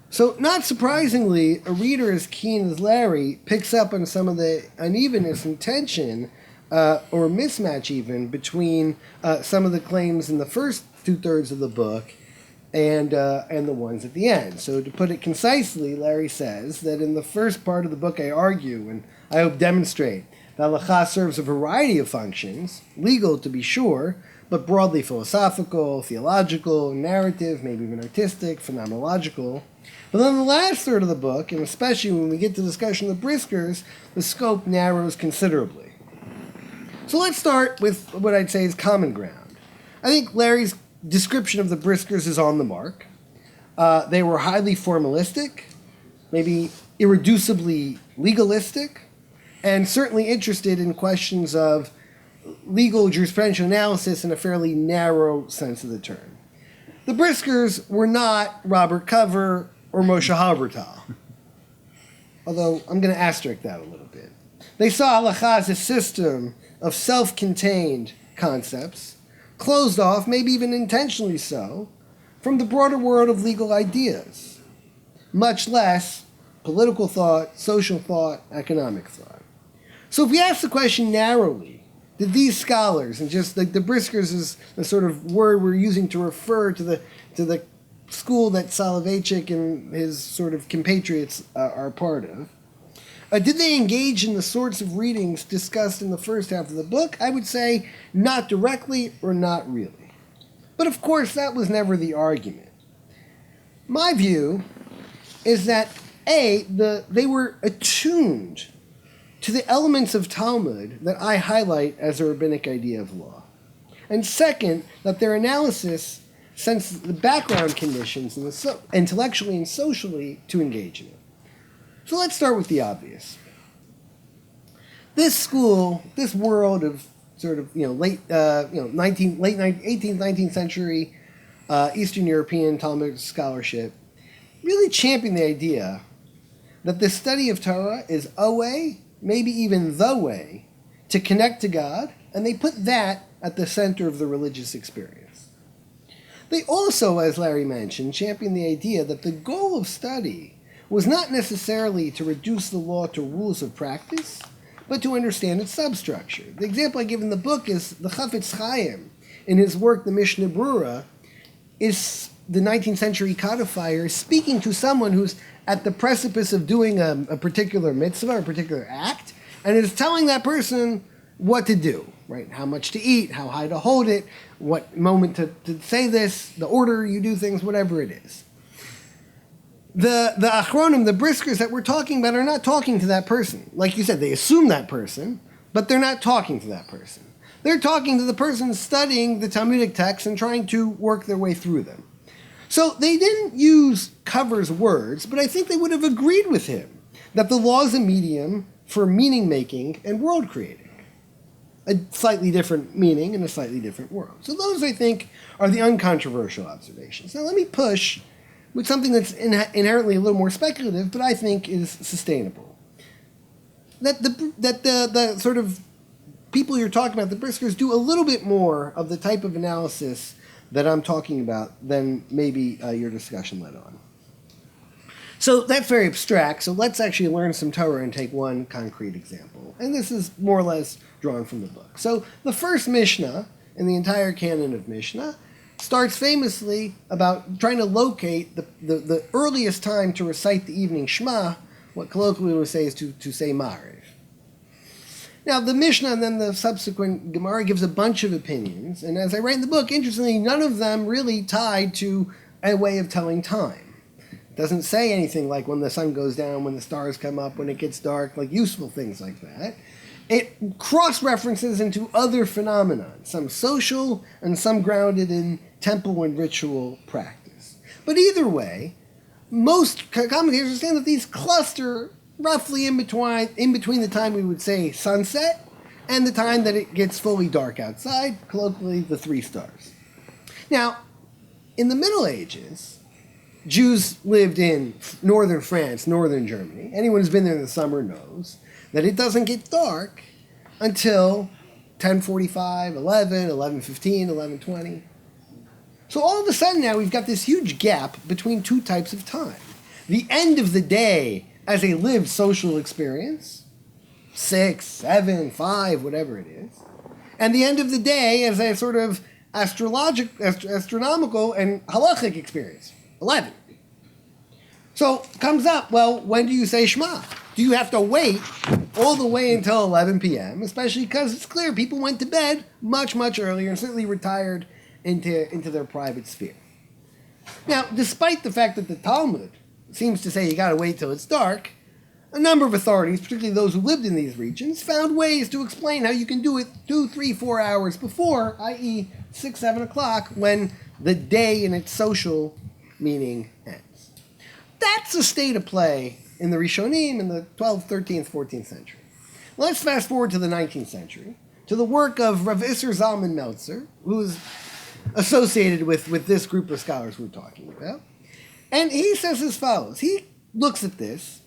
So, not surprisingly, a reader as keen as Larry picks up on some of the unevenness and tension, or mismatch even, between some of the claims in the first two-thirds of the book and the ones at the end. So to put it concisely, Larry says that in the first part of the book I argue, and I hope demonstrate, that halakha serves a variety of functions, legal to be sure, but broadly philosophical, theological, narrative, maybe even artistic, phenomenological. But then the last third of the book, and especially when we get to discussion of the Briskers, the scope narrows considerably. So let's start with what I'd say is common ground. I think Larry's description of the Briskers is on the mark. They were highly formalistic, maybe irreducibly legalistic, and certainly interested in questions of legal jurisprudential analysis in a fairly narrow sense of the term. The Briskers were not Robert Cover or Moshe Halbertal, although I'm going to asterisk that a little bit. They saw halakha as a system of self-contained concepts, closed off, maybe even intentionally so, from the broader world of legal ideas, much less political thought, social thought, economic thought. So if we ask the question narrowly, did these scholars, and just like the Briskers is the sort of word we're using to refer to the school that Soloveitchik and his sort of compatriots are part of, did they engage in the sorts of readings discussed in the first half of the book? I would say not directly or not really. But of course, that was never the argument. My view is that, they were attuned to the elements of Talmud that I highlight as a rabbinic idea of law. And second, that their analysis sensed the background conditions and intellectually and socially to engage in it. So let's start with the obvious. This school, this world of sort of late 18th, 19th century Eastern European Talmudic scholarship really championed the idea that the study of Torah is a way, maybe even the way, to connect to God, and they put that at the center of the religious experience. They also, as Larry mentioned, championed the idea that the goal of study was not necessarily to reduce the law to rules of practice, but to understand its substructure. The example I give in the book is the Chafetz Chaim, in his work, The Mishnah Brura, is the 19th century codifier speaking to someone who's at the precipice of doing a particular mitzvah, a particular act, and is telling that person what to do, right? How much to eat, how high to hold it, what moment to say this, the order you do things, whatever it is. the achronim, the briskers that we're talking about, are not talking to that person. Like you said, they assume that person, but they're not talking to that person. They're talking to the person studying the Talmudic texts and trying to work their way through them. So they didn't use Cover's words, but I think they would have agreed with him that the law is a medium for meaning making and world creating. A slightly different meaning in a slightly different world. So those, I think, are the uncontroversial observations. Now let me push with something that's inherently a little more speculative, but I think is sustainable. That the sort of people you're talking about, the briskers, do a little bit more of the type of analysis that I'm talking about than maybe your discussion led on. So that's very abstract, so let's actually learn some Torah and take one concrete example. And this is more or less drawn from the book. So the first Mishnah in the entire canon of Mishnah starts famously about trying to locate the earliest time to recite the evening Shema, what colloquially we would say is to say Ma'ariv. Now, the Mishnah and then the subsequent Gemara gives a bunch of opinions, and as I write in the book, interestingly, none of them really tied to a way of telling time. It doesn't say anything like when the sun goes down, when the stars come up, when it gets dark, like useful things like that. It cross-references into other phenomena, some social and some grounded in temple and ritual practice. But either way, most commentators understand that these cluster roughly in between the time we would say sunset and the time that it gets fully dark outside, colloquially the 3 stars. Now, in the Middle Ages, Jews lived in northern France, northern Germany. Anyone who's been there in the summer knows that it doesn't get dark until 10:45, 11, 11:15, 11:20. So all of a sudden now we've got this huge gap between 2 types of time. The end of the day as a lived social experience, 6, 7, 5, whatever it is, and the end of the day as a sort of astronomical and halachic experience, 11. So it comes up, well, when do you say Shema? Do you have to wait all the way until 11 p.m., especially because it's clear people went to bed much, much earlier and certainly retired into their private sphere. Now, despite the fact that the Talmud seems to say you got to wait till it's dark, a number of authorities, particularly those who lived in these regions, found ways to explain how you can do it 2, 3, 4 hours before, i.e. 6, 7 o'clock, when the day in its social meaning ends. That's the state of play in the Rishonim in the 12th, 13th, 14th century. Let's fast forward to the 19th century, to the work of Rav Isser Zalman Meltzer, who is associated with this group of scholars we're talking about. And he says as follows. He looks at this,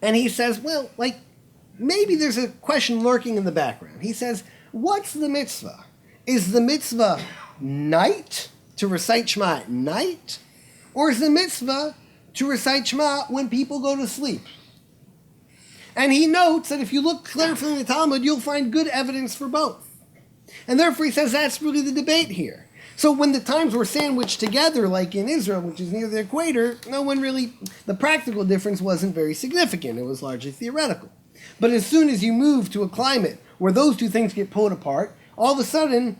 and he says, well, like, maybe there's a question lurking in the background. He says, what's the mitzvah? Is the mitzvah night, to recite Shema at night? Or is the mitzvah to recite Shema when people go to sleep? And he notes that if you look carefully in the Talmud, you'll find good evidence for both. And therefore he says that's really the debate here. So when the times were sandwiched together, like in Israel, which is near the equator, the practical difference wasn't very significant. It was largely theoretical. But as soon as you move to a climate where those 2 things get pulled apart, all of a sudden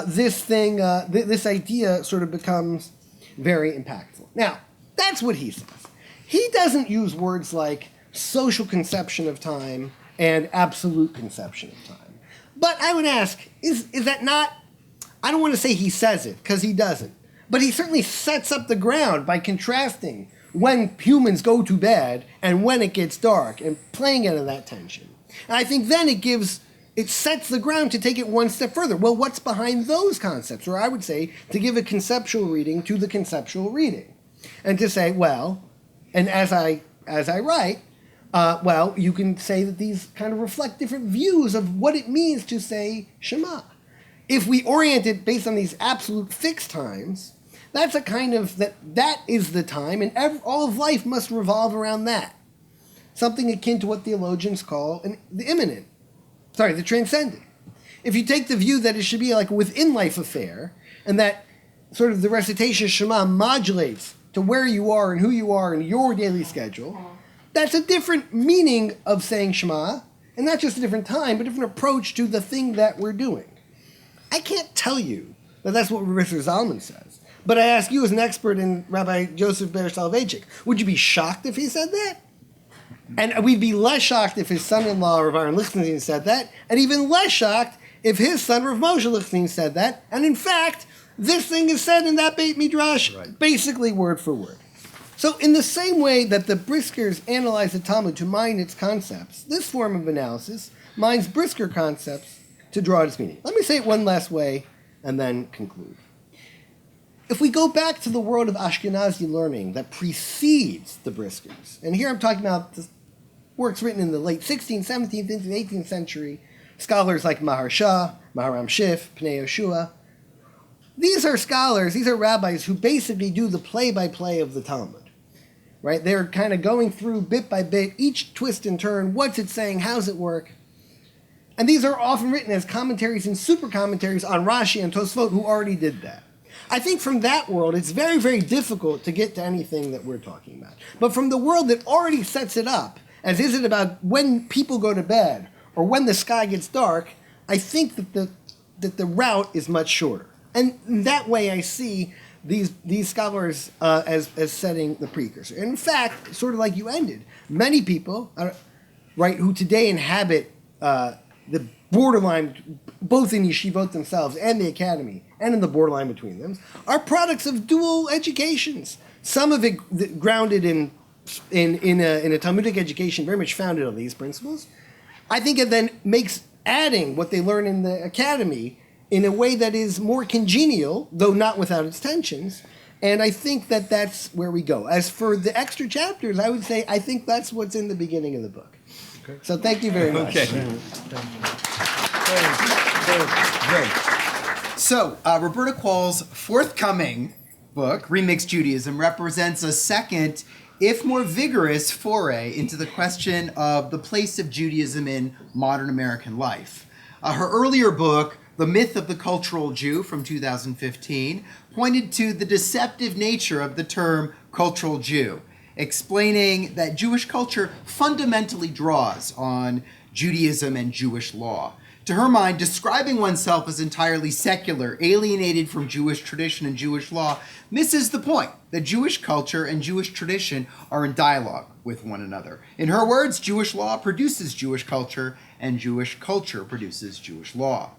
this idea sort of becomes very impactful. Now, that's what he says. He doesn't use words like social conception of time and absolute conception of time. But I would ask, is that not, I don't want to say he says it, because he doesn't, but he certainly sets up the ground by contrasting when humans go to bed and when it gets dark and playing out of that tension. And I think then it sets the ground to take it one step further. Well, what's behind those concepts? Or I would say to give a conceptual reading to the conceptual reading. And to say, well, and as I write, well, you can say that these kind of reflect different views of what it means to say Shema. If we orient it based on these absolute fixed times, that's a kind of, that is the time, and all of life must revolve around that. Something akin to what theologians call the transcendent. If you take the view that it should be like a within-life affair, and that sort of the recitation Shema modulates to where you are and who you are in your daily schedule, that's a different meaning of saying Shema, and not just a different time, but a different approach to the thing that we're doing. I can't tell you that that's what Rav Isser Zalman says, But I ask you as an expert in Rabbi Joseph Ber Soloveitchik, would you be shocked if he said that? And we'd be less shocked if his son-in-law, Rav Aaron Lichtenstein, said that, and even less shocked if his son, Rav Moshe Lichtenstein, said that. And in fact, this thing is said in that Beit Midrash, basically word for word. So in the same way that the Briskers analyze the Talmud to mine its concepts, this form of analysis mines Brisker concepts to draw its meaning. Let me say it one last way and then conclude. If we go back to the world of Ashkenazi learning that precedes the Briskers, and here I'm talking about the works written in the late 16th, 17th, into the 18th century, scholars like Maharsha, Maharam Shif, Pnei Yeshua, these are scholars, these are rabbis who basically do the play-by-play of the Talmud. Right? They're kind of going through bit by bit, each twist and turn, what's it saying, how's it work? And these are often written as commentaries and super commentaries on Rashi and Tosfot, who already did that. I think from that world, it's very, very difficult to get to anything that we're talking about. But from the world that already sets it up, as is it about when people go to bed or when the sky gets dark, I think that the route is much shorter. And in that way, I see these scholars as setting the precursor. And in fact, sort of like you ended, many people, right, who today inhabit the borderline, both in yeshivot themselves and the academy, and in the borderline between them, are products of dual educations. Some of it grounded in a Talmudic education very much founded on these principles. I think it then makes adding what they learn in the academy in a way that is more congenial, though not without its tensions. And I think that that's where we go. As for the extra chapters, I would say I think that's what's in the beginning of the book. Okay. So thank you very much. Okay. So, Roberta Kwall's forthcoming book, Remixing Judaism, represents a second, if more vigorous, foray into the question of the place of Judaism in modern American life. Her earlier book, The Myth of the Cultural Jew from 2015, pointed to the deceptive nature of the term cultural Jew, explaining that Jewish culture fundamentally draws on Judaism and Jewish law. To her mind, describing oneself as entirely secular, alienated from Jewish tradition and Jewish law, misses the point that Jewish culture and Jewish tradition are in dialogue with one another. In her words, Jewish law produces Jewish culture, and Jewish culture produces Jewish law.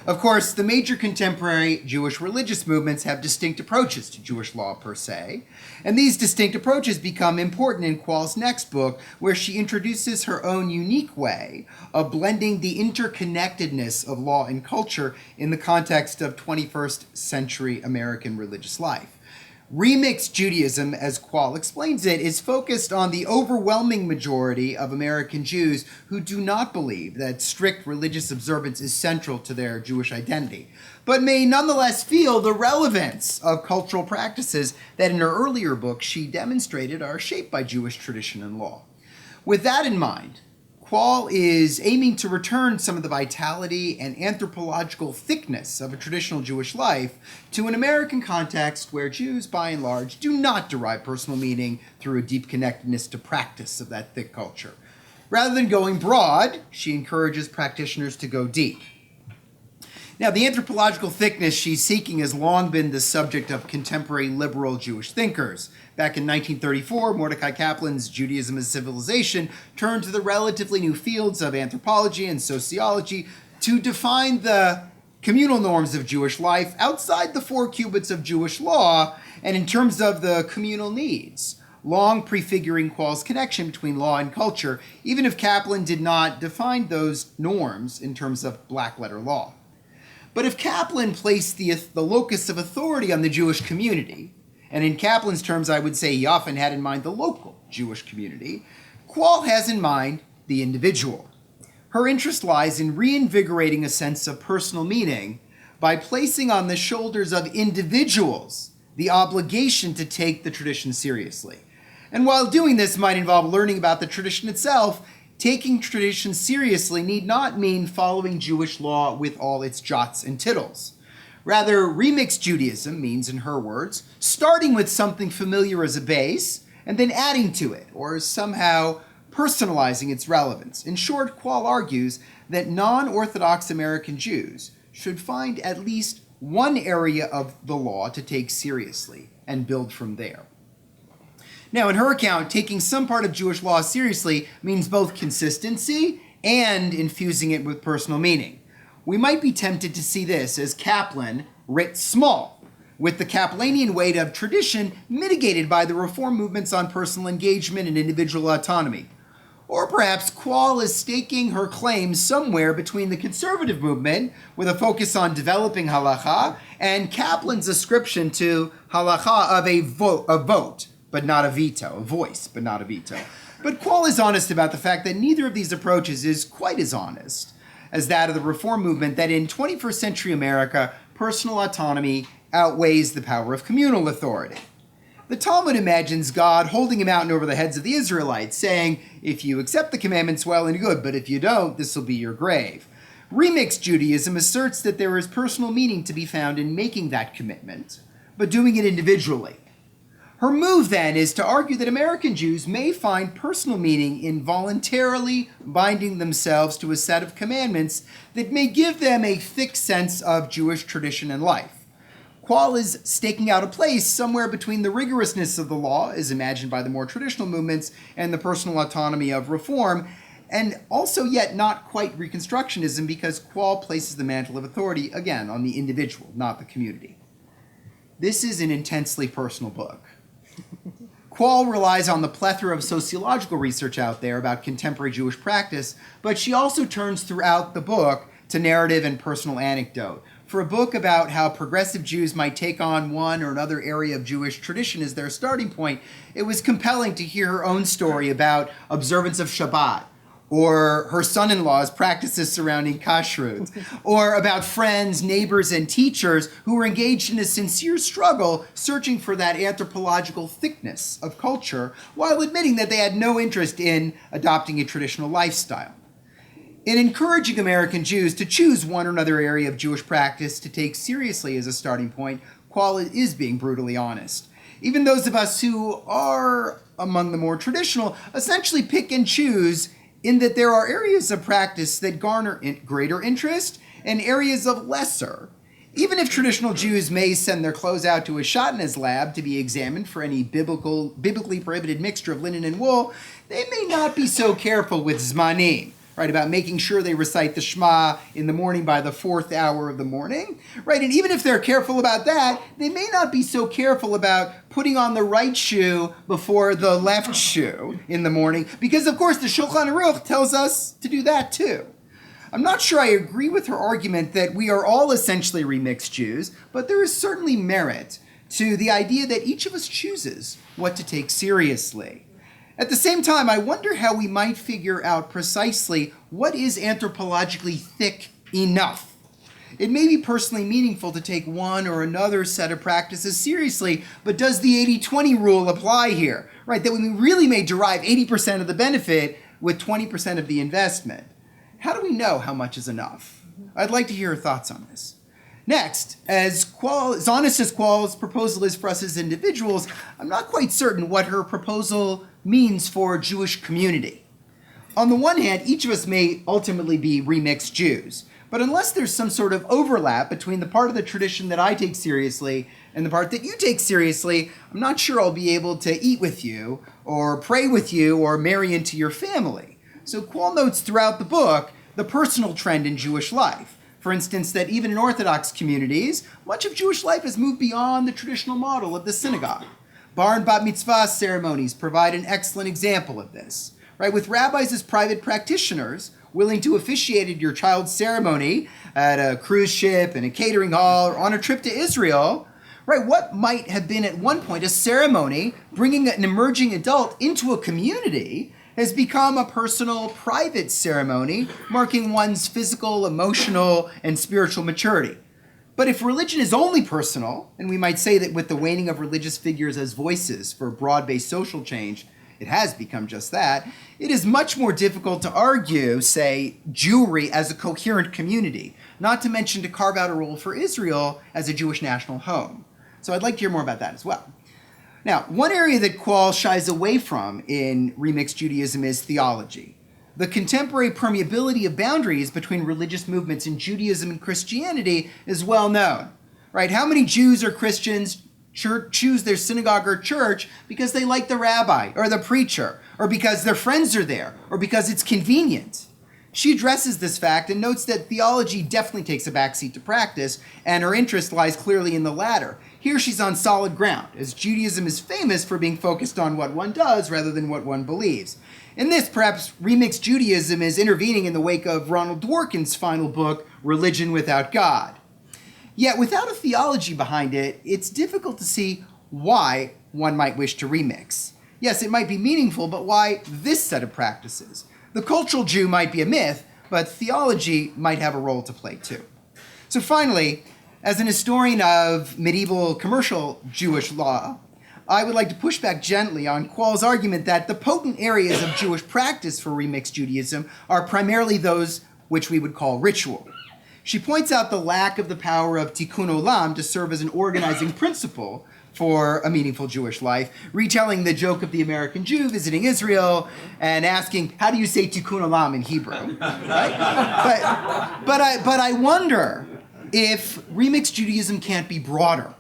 Of course, the major contemporary Jewish religious movements have distinct approaches to Jewish law per se, and these distinct approaches become important in Kwall's next book, where she introduces her own unique way of blending the interconnectedness of law and culture in the context of 21st century American religious life. Remixed Judaism, as Kwall explains it, is focused on the overwhelming majority of American Jews who do not believe that strict religious observance is central to their Jewish identity, but may nonetheless feel the relevance of cultural practices that in her earlier book she demonstrated are shaped by Jewish tradition and law. With that in mind, Kwall is aiming to return some of the vitality and anthropological thickness of a traditional Jewish life to an American context where Jews, by and large, do not derive personal meaning through a deep connectedness to practice of that thick culture. Rather than going broad, she encourages practitioners to go deep. Now, the anthropological thickness she's seeking has long been the subject of contemporary liberal Jewish thinkers. Back in 1934, Mordecai Kaplan's Judaism as Civilization turned to the relatively new fields of anthropology and sociology to define the communal norms of Jewish life outside the 4 cubits of Jewish law and in terms of the communal needs, long prefiguring Kwall's connection between law and culture, even if Kaplan did not define those norms in terms of black-letter law. But if Kaplan placed the locus of authority on the Jewish community, and in Kaplan's terms I would say he often had in mind the local Jewish community, Kwall has in mind the individual. Her interest lies in reinvigorating a sense of personal meaning by placing on the shoulders of individuals the obligation to take the tradition seriously. And while doing this might involve learning about the tradition itself, taking tradition seriously need not mean following Jewish law with all its jots and tittles. Rather, remixed Judaism means, in her words, starting with something familiar as a base and then adding to it, or somehow personalizing its relevance. In short, Kwall argues that non-Orthodox American Jews should find at least one area of the law to take seriously and build from there. Now, in her account, taking some part of Jewish law seriously means both consistency and infusing it with personal meaning. We might be tempted to see this as Kaplan writ small, with the Kaplanian weight of tradition mitigated by the reform movements on personal engagement and individual autonomy. Or perhaps Kwall is staking her claim somewhere between the conservative movement, with a focus on developing halakha, and Kaplan's ascription to halakha of a vote, but not a veto, a voice, but not a veto. But Kwall is honest about the fact that neither of these approaches is quite as honest as that of the reform movement, that in 21st century America, personal autonomy outweighs the power of communal authority. The Talmud imagines God holding a mountain over the heads of the Israelites, saying, if you accept the commandments, well and good, but if you don't, this will be your grave. Remixed Judaism asserts that there is personal meaning to be found in making that commitment, but doing it individually. Her move, then, is to argue that American Jews may find personal meaning in voluntarily binding themselves to a set of commandments that may give them a thick sense of Jewish tradition and life. Kwall is staking out a place somewhere between the rigorousness of the law, as imagined by the more traditional movements, and the personal autonomy of reform, and also yet not quite Reconstructionism, because Kwall places the mantle of authority, again, on the individual, not the community. This is an intensely personal book. Kwall relies on the plethora of sociological research out there about contemporary Jewish practice, but she also turns throughout the book to narrative and personal anecdote. For a book about how progressive Jews might take on one or another area of Jewish tradition as their starting point, it was compelling to hear her own story about observance of Shabbat, or her son-in-law's practices surrounding kashrut, or about friends, neighbors, and teachers who were engaged in a sincere struggle searching for that anthropological thickness of culture while admitting that they had no interest in adopting a traditional lifestyle. In encouraging American Jews to choose one or another area of Jewish practice to take seriously as a starting point, Kwall is being brutally honest. Even those of us who are among the more traditional essentially pick and choose, in that there are areas of practice that garner greater interest and areas of lesser. Even if traditional Jews may send their clothes out to a shatnez lab to be examined for any biblically prohibited mixture of linen and wool, they may not be so careful with zmanim, right, about making sure they recite the Shema in the morning by the 4th hour of the morning, right? And even if they're careful about that, they may not be so careful about putting on the right shoe before the left shoe in the morning, because of course the Shulchan Aruch tells us to do that too. I'm not sure I agree with her argument that we are all essentially remixed Jews, but there is certainly merit to the idea that each of us chooses what to take seriously. At the same time, I wonder how we might figure out precisely what is anthropologically thick enough. It may be personally meaningful to take one or another set of practices seriously, but does the 80-20 rule apply here? Right, that we really may derive 80% of the benefit with 20% of the investment. How do we know how much is enough? I'd like to hear her thoughts on this. Next, as honest as Kwall's proposal is for us as individuals, I'm not quite certain what her proposal means for Jewish community. On the one hand, each of us may ultimately be remixed Jews, but unless there's some sort of overlap between the part of the tradition that I take seriously and the part that you take seriously, I'm not sure I'll be able to eat with you, or pray with you, or marry into your family. So Kwall notes throughout the book the personal trend in Jewish life. For instance, that even in Orthodox communities, much of Jewish life has moved beyond the traditional model of the synagogue. Bar and bat mitzvah ceremonies provide an excellent example of this, right? With rabbis as private practitioners willing to officiate at your child's ceremony at a cruise ship, in a catering hall, or on a trip to Israel, right? What might have been at one point a ceremony bringing an emerging adult into a community has become a personal, private ceremony marking one's physical, emotional, and spiritual maturity. But if religion is only personal, and we might say that with the waning of religious figures as voices for broad-based social change, it has become just that, it is much more difficult to argue, say, Jewry as a coherent community, not to mention to carve out a role for Israel as a Jewish national home. So I'd like to hear more about that as well. Now, one area that Kwall shies away from in Remixed Judaism is theology. The contemporary permeability of boundaries between religious movements in Judaism and Christianity is well known. right? How many Jews or Christians choose their synagogue or church because they like the rabbi or the preacher, or because their friends are there, or because it's convenient? She addresses this fact and notes that theology definitely takes a backseat to practice, and her interest lies clearly in the latter. Here she's on solid ground, as Judaism is famous for being focused on what one does rather than what one believes. In this, perhaps Remixed Judaism is intervening in the wake of Ronald Dworkin's final book, Religion Without God. Yet, without a theology behind it, it's difficult to see why one might wish to remix. Yes, it might be meaningful, but why this set of practices? The cultural Jew might be a myth, but theology might have a role to play too. So finally, as an historian of medieval commercial Jewish law, I would like to push back gently on Kwall's argument that the potent areas of Jewish practice for Remixed Judaism are primarily those which we would call ritual. She points out the lack of the power of tikkun olam to serve as an organizing principle for a meaningful Jewish life, retelling the joke of the American Jew visiting Israel and asking, how do you say tikkun olam in Hebrew? Right? But I wonder if Remixed Judaism can't be broader,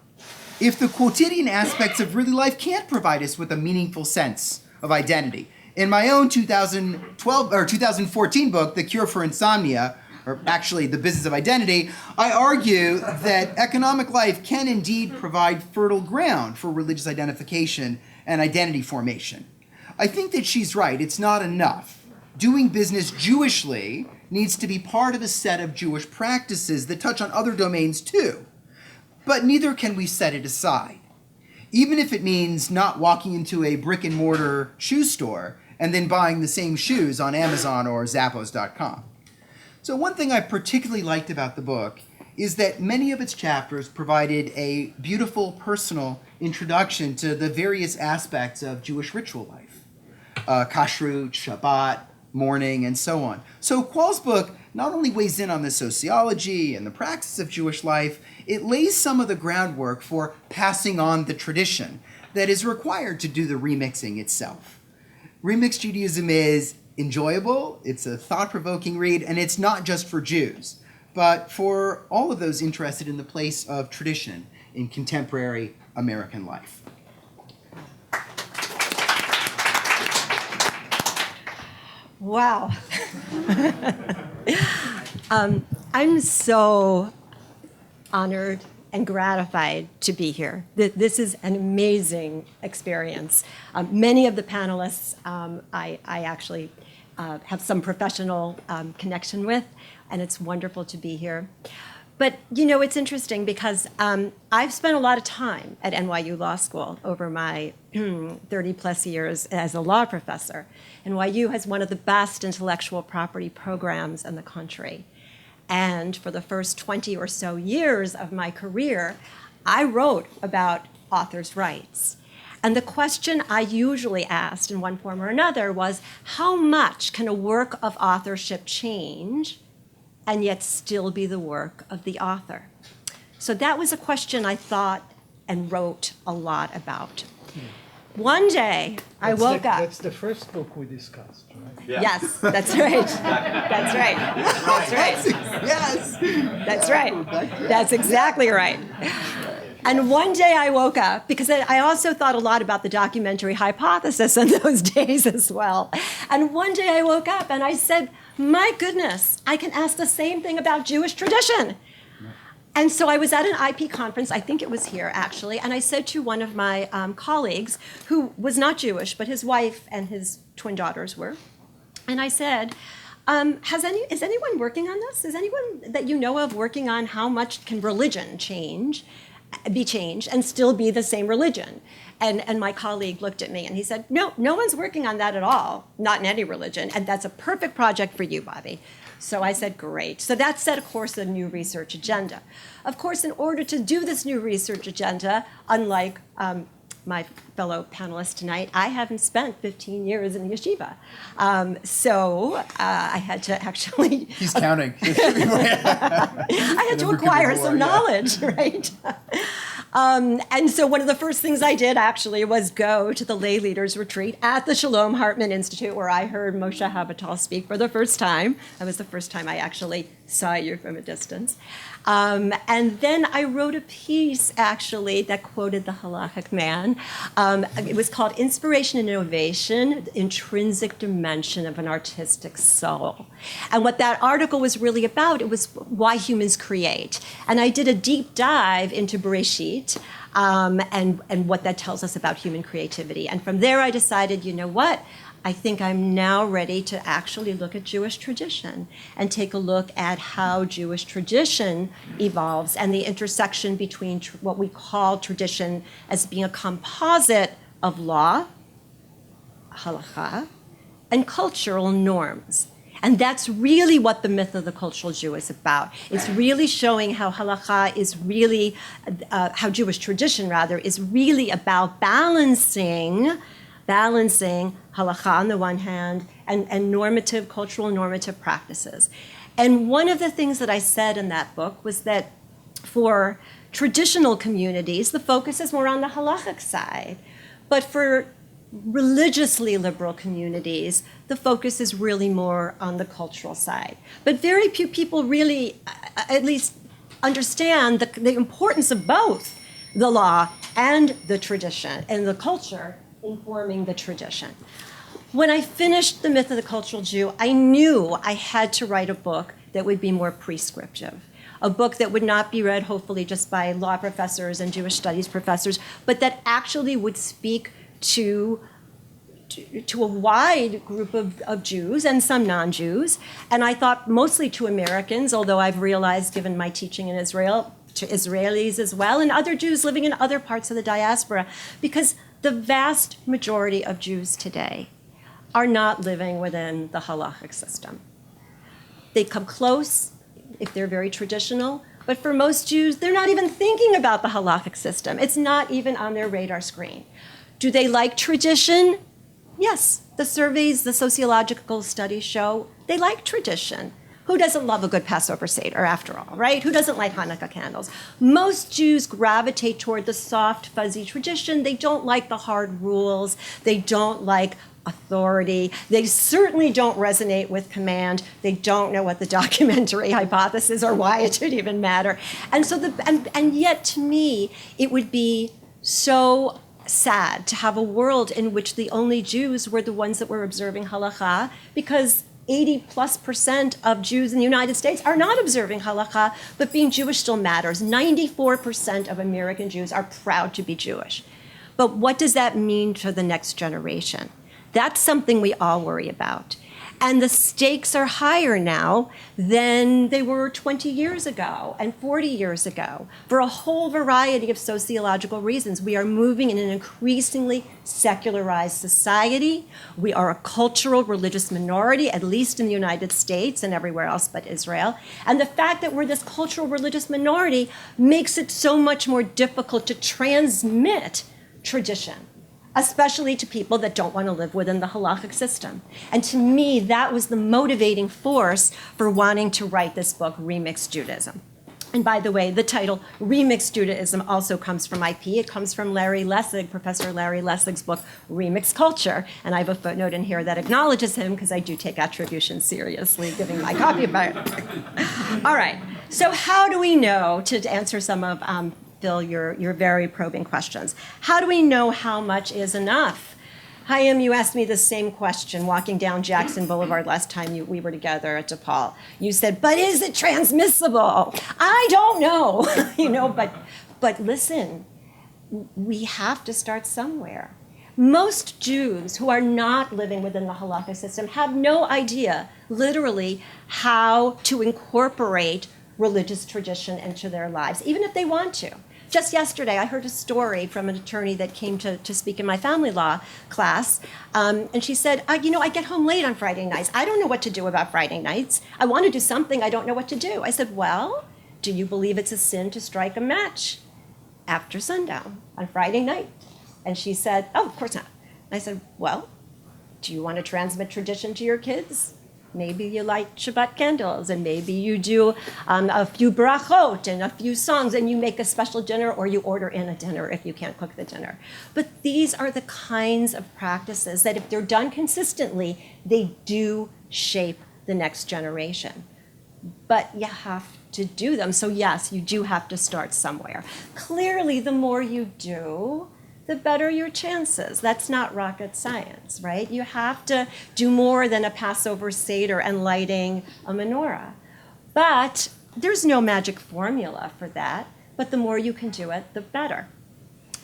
if the quotidian aspects of really life can't provide us with a meaningful sense of identity. In my own 2014 book, The Cure for Insomnia, or actually The Business of Identity, I argue that economic life can indeed provide fertile ground for religious identification and identity formation. I think that she's right. It's not enough. Doing business Jewishly needs to be part of a set of Jewish practices that touch on other domains too. But neither can we set it aside, even if it means not walking into a brick-and-mortar shoe store and then buying the same shoes on Amazon or Zappos.com. So one thing I particularly liked about the book is that many of its chapters provided a beautiful personal introduction to the various aspects of Jewish ritual life. Kashrut, Shabbat, mourning, and so on. So Kwall's book not only weighs in on the sociology and the practice of Jewish life, it lays some of the groundwork for passing on the tradition that is required to do the remixing itself. Remixed Judaism is enjoyable, it's a thought-provoking read, and it's not just for Jews, but for all of those interested in the place of tradition in contemporary American life. Wow. I'm so honored and gratified to be here. This is an amazing experience. Many of the panelists I actually have some professional connection with, and it's wonderful to be here. But, you know, it's interesting because I've spent a lot of time at NYU Law School over my 30-plus years as a law professor. NYU has one of the best intellectual property programs in the country. And for the first 20 or so years of my career, I wrote about authors' rights. And the question I usually asked in one form or another was, how much can a work of authorship change and yet still be the work of the author? So that was a question I thought and wrote a lot about. One day, I woke up. That's the first book we discussed, right? Yeah. Yes, that's right. That's right. That's right. Yes. That's right. That's exactly right. And one day I woke up, because I also thought a lot about the documentary hypothesis in those days as well. And one day I woke up and I said, my goodness, I can ask the same thing about Jewish tradition. And so I was at an IP conference, I think it was here actually, and I said to one of my colleagues, who was not Jewish, but his wife and his twin daughters were, and I said, is anyone working on this? Is anyone that you know of working on how much can religion be changed and still be the same religion? And my colleague looked at me and he said, no one's working on that at all, not in any religion, and that's a perfect project for you, Bobby. So I said, great. So that set, of course, a new research agenda. Of course, in order to do this new research agenda, unlike my fellow panelists tonight, I haven't spent 15 years in yeshiva. So I had to actually... He's counting. I had to acquire some knowledge, right? And so one of the first things I did actually was go to the lay leaders retreat at the Shalom Hartman Institute, where I heard Moshe Habatal speak for the first time. That was the first time I actually saw you from a distance. And then I wrote a piece, actually, that quoted the Halachic man. It was called Inspiration and Innovation, the Intrinsic Dimension of an Artistic Soul. And what that article was really about, it was why humans create. And I did a deep dive into Bereshit, and what that tells us about human creativity. And from there, I decided, you know what? I think I'm now ready to actually look at Jewish tradition and take a look at how Jewish tradition evolves and the intersection between what we call tradition as being a composite of law, Halakhah, and cultural norms. And that's really what the myth of the cultural Jew is about. It's really showing how Halakhah is really, how Jewish tradition, rather, is really about balancing halakha on the one hand and normative, cultural normative practices. And one of the things that I said in that book was that for traditional communities, the focus is more on the halachic side. But for religiously liberal communities, the focus is really more on the cultural side. But very few people really, at least, understand the importance of both the law and the tradition and the culture informing the tradition. When I finished The Myth of the Cultural Jew, I knew I had to write a book that would be more prescriptive, a book that would not be read, hopefully, just by law professors and Jewish studies professors, but that actually would speak to a wide group of Jews and some non-Jews. And I thought mostly to Americans, although I've realized, given my teaching in Israel, to Israelis as well, and other Jews living in other parts of the diaspora, because the vast majority of Jews today are not living within the halachic system. They come close if they're very traditional, but for most Jews, they're not even thinking about the halachic system. It's not even on their radar screen. Do they like tradition? Yes, the surveys, the sociological studies show they like tradition. Who doesn't love a good Passover Seder, after all, right? Who doesn't like Hanukkah candles? Most Jews gravitate toward the soft, fuzzy tradition. They don't like the hard rules. They don't like authority. They certainly don't resonate with command. They don't know what the documentary hypothesis or why it should even matter. And so, and yet, to me, it would be so sad to have a world in which the only Jews were the ones that were observing halakha, because 80+% of Jews in the United States are not observing halakha, but being Jewish still matters. 94% of American Jews are proud to be Jewish. But what does that mean to the next generation? That's something we all worry about. And the stakes are higher now than they were 20 years ago and 40 years ago for a whole variety of sociological reasons. We are moving in an increasingly secularized society. We are a cultural religious minority, at least in the United States and everywhere else but Israel. And the fact that we're this cultural religious minority makes it so much more difficult to transmit tradition, especially to people that don't want to live within the halachic system. And to me, that was the motivating force for wanting to write this book, Remixed Judaism. And by the way, the title Remixed Judaism also comes from IP. It comes from Larry Lessig, Professor Larry Lessig's book, Remixed Culture. And I have a footnote in here that acknowledges him, because I do take attribution seriously, giving my copy of it. All right, so how do we know, to answer some of Phil, your very probing questions. How do we know how much is enough? Chaim, you asked me the same question walking down Jackson Boulevard last time we were together at DePaul. You said, but is it transmissible? I don't know, but listen, we have to start somewhere. Most Jews who are not living within the halakha system have no idea, literally, how to incorporate religious tradition into their lives, even if they want to. Just yesterday, I heard a story from an attorney that came to speak in my family law class, and she said, I get home late on Friday nights. I don't know what to do about Friday nights. I want to do something. I don't know what to do. I said, well, do you believe it's a sin to strike a match after sundown on Friday night? And she said, oh, of course not. And I said, well, do you want to transmit tradition to your kids? Maybe you light Shabbat candles, and maybe you do a few brachot and a few songs, and you make a special dinner, or you order in a dinner if you can't cook the dinner. But these are the kinds of practices that, if they're done consistently, they do shape the next generation. but you have to do them. So yes, you do have to start somewhere. Clearly, the more you do, the better your chances. That's not rocket science, right? You have to do more than a Passover Seder and lighting a menorah. But there's no magic formula for that, but the more you can do it, the better.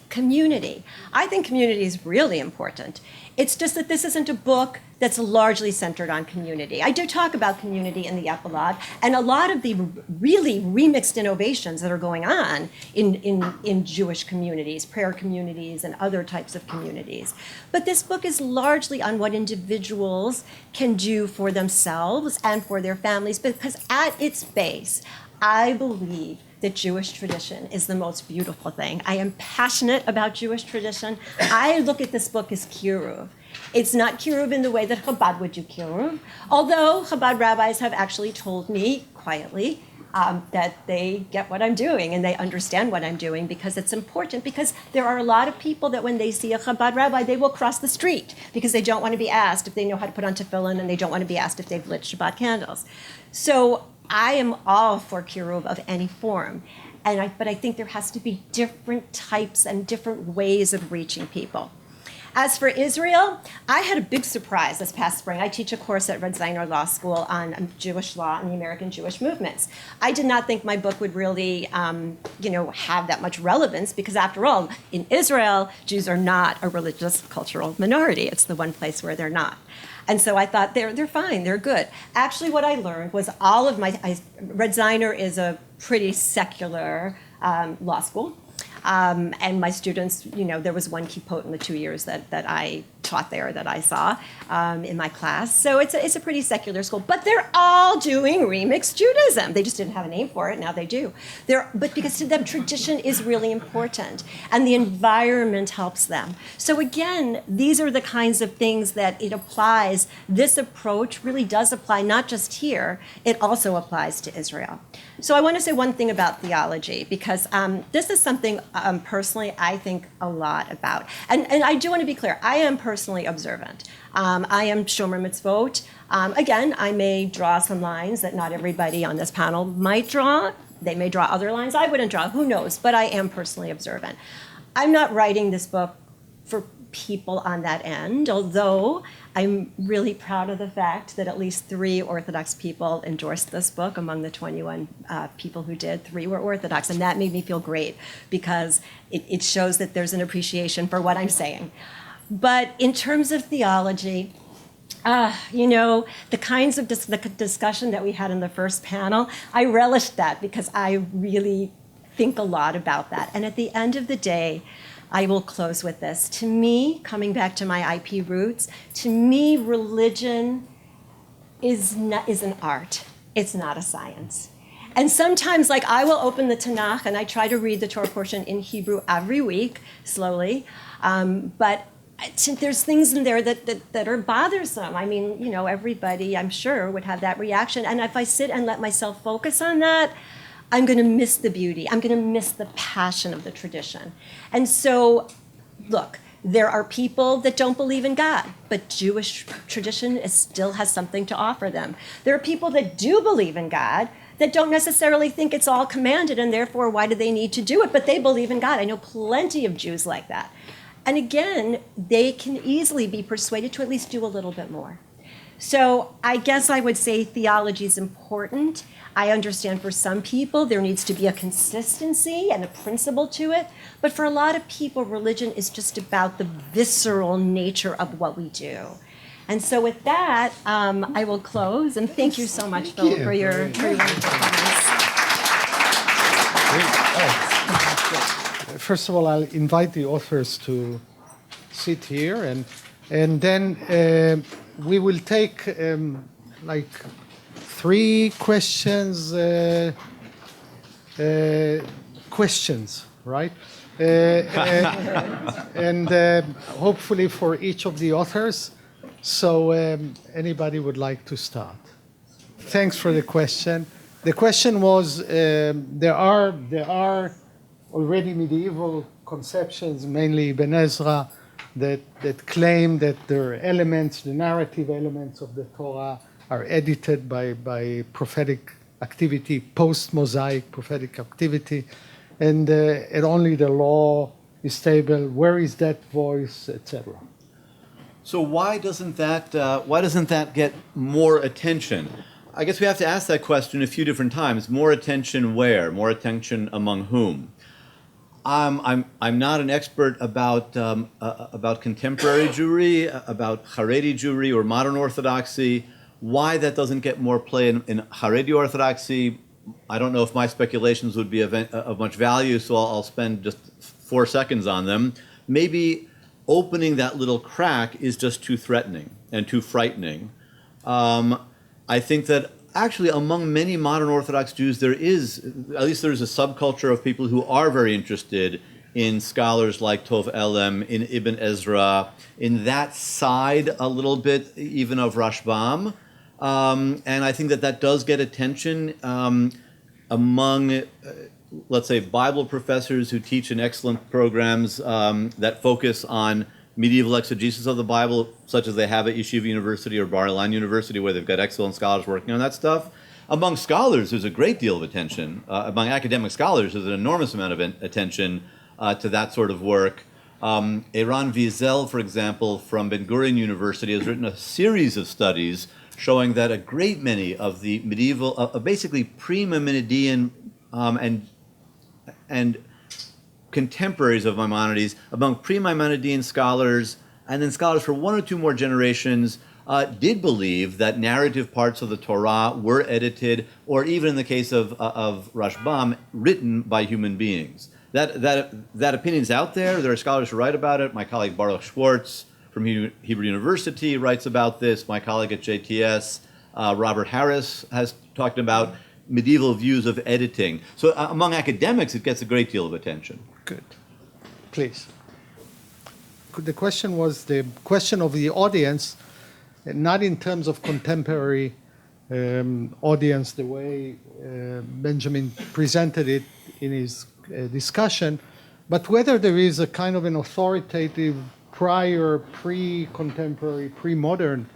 Community. I think community is really important. It's just that this isn't a book that's largely centered on community. I do talk about community in the epilogue, and a lot of the really remixed innovations that are going on in Jewish communities, prayer communities, and other types of communities. But this book is largely on what individuals can do for themselves and for their families, because at its base, I believe that Jewish tradition is the most beautiful thing. I am passionate about Jewish tradition. I look at this book as kiruv. It's not kiruv in the way that Chabad would do kiruv, although Chabad rabbis have actually told me quietly that they get what I'm doing and they understand what I'm doing, because it's important, because there are a lot of people that when they see a Chabad rabbi, they will cross the street because they don't want to be asked if they know how to put on tefillin, and they don't want to be asked if they've lit Shabbat candles. So I am all for kiruv of any form, but I think there has to be different types and different ways of reaching people. As for Israel, I had a big surprise this past spring. I teach a course at NYU Law School on Jewish law and the American Jewish movements. I did not think my book would really, have that much relevance, because after all, in Israel, Jews are not a religious cultural minority. It's the one place where they're not. And so I thought they're fine, they're good. Actually, what I learned was NYU is a pretty secular law school. And my students, there was one kippot in the 2 years that I taught there that I saw in my class. So it's a pretty secular school. But they're all doing remixed Judaism. They just didn't have a name for it. Now they do. But because to them, tradition is really important. And the environment helps them. So again, these are the kinds of things that it applies. This approach really does apply not just here. It also applies to Israel. So I want to say one thing about theology, because this is something personally I think a lot about. And I do want to be clear. I am personally observant. I am shomer mitzvot. Again, I may draw some lines that not everybody on this panel might draw. They may draw other lines I wouldn't draw. Who knows? But I am personally observant. I'm not writing this book for people on that end, although I'm really proud of the fact that at least 3 Orthodox people endorsed this book. Among the 21 people who did, 3 were Orthodox, and that made me feel great, because it shows that there's an appreciation for what I'm saying. But in terms of theology, the kinds of the discussion that we had in the first panel, I relished that, because I really think a lot about that. And at the end of the day, I will close with this. To me, coming back to my IP roots, to me, religion is an art. It's not a science. And sometimes, I will open the Tanakh and I try to read the Torah portion in Hebrew every week, slowly. But there's things in there that are bothersome. I mean, everybody, I'm sure, would have that reaction. And if I sit and let myself focus on that, I'm going to miss the beauty. I'm going to miss the passion of the tradition. And so, look, there are people that don't believe in God, but Jewish tradition still has something to offer them. There are people that do believe in God that don't necessarily think it's all commanded, and therefore, why do they need to do it? But they believe in God. I know plenty of Jews like that. And again, they can easily be persuaded to at least do a little bit more. So I guess I would say theology is important. I understand for some people there needs to be a consistency and a principle to it. But for a lot of people, religion is just about the visceral nature of what we do. And so with that, I will close. And thank you so much, Phil, for your comments. First of all, I'll invite the authors to sit here, and then we will take 3 questions, right? And hopefully for each of the authors. So anybody would like to start? Thanks for the question. The question was, there are already medieval conceptions, mainly Ibn Ezra, that claim that there are elements, the narrative elements of the Torah are edited by prophetic activity, post-Mosaic prophetic activity, and only the law is stable. Where is that voice, etc.? So why doesn't that get more attention? I guess we have to ask that question a few different times. More attention where? More attention among whom? I'm not an expert about contemporary Jewry, about Haredi Jewry or modern Orthodoxy. Why that doesn't get more play in Haredi Orthodoxy, I don't know if my speculations would be of much value, so I'll spend just 4 seconds on them. Maybe opening that little crack is just too threatening and too frightening. I think that actually among many modern Orthodox Jews, there's a subculture of people who are very interested in scholars like Tov Elem, in Ibn Ezra, in that side a little bit even of Rashbam. And I think that does get attention among, let's say, Bible professors who teach in excellent programs that focus on medieval exegesis of the Bible, such as they have at Yeshiva University or Bar Ilan University, where they've got excellent scholars working on that stuff. Among scholars, there's a great deal of attention. Among academic scholars, there's an enormous amount of attention to that sort of work. Eran Wiesel, for example, from Ben Gurion University, has written a series of studies showing that a great many of the medieval, basically pre-Maimonidean and contemporaries of Maimonides, among pre-Maimonidean scholars, and then scholars for 1 or 2 more generations, did believe that narrative parts of the Torah were edited, or even in the case of Rashbam, written by human beings. That opinion's out there. There are scholars who write about it. My colleague Baruch Schwartz from Hebrew University writes about this. My colleague at JTS, Robert Harris, has talked about medieval views of editing. So among academics, it gets a great deal of attention. Good. Please. The question was the question of the audience, not in terms of contemporary audience, the way Benjamin presented it in his discussion, but whether there is a kind of an authoritative prior, pre-contemporary, pre-modern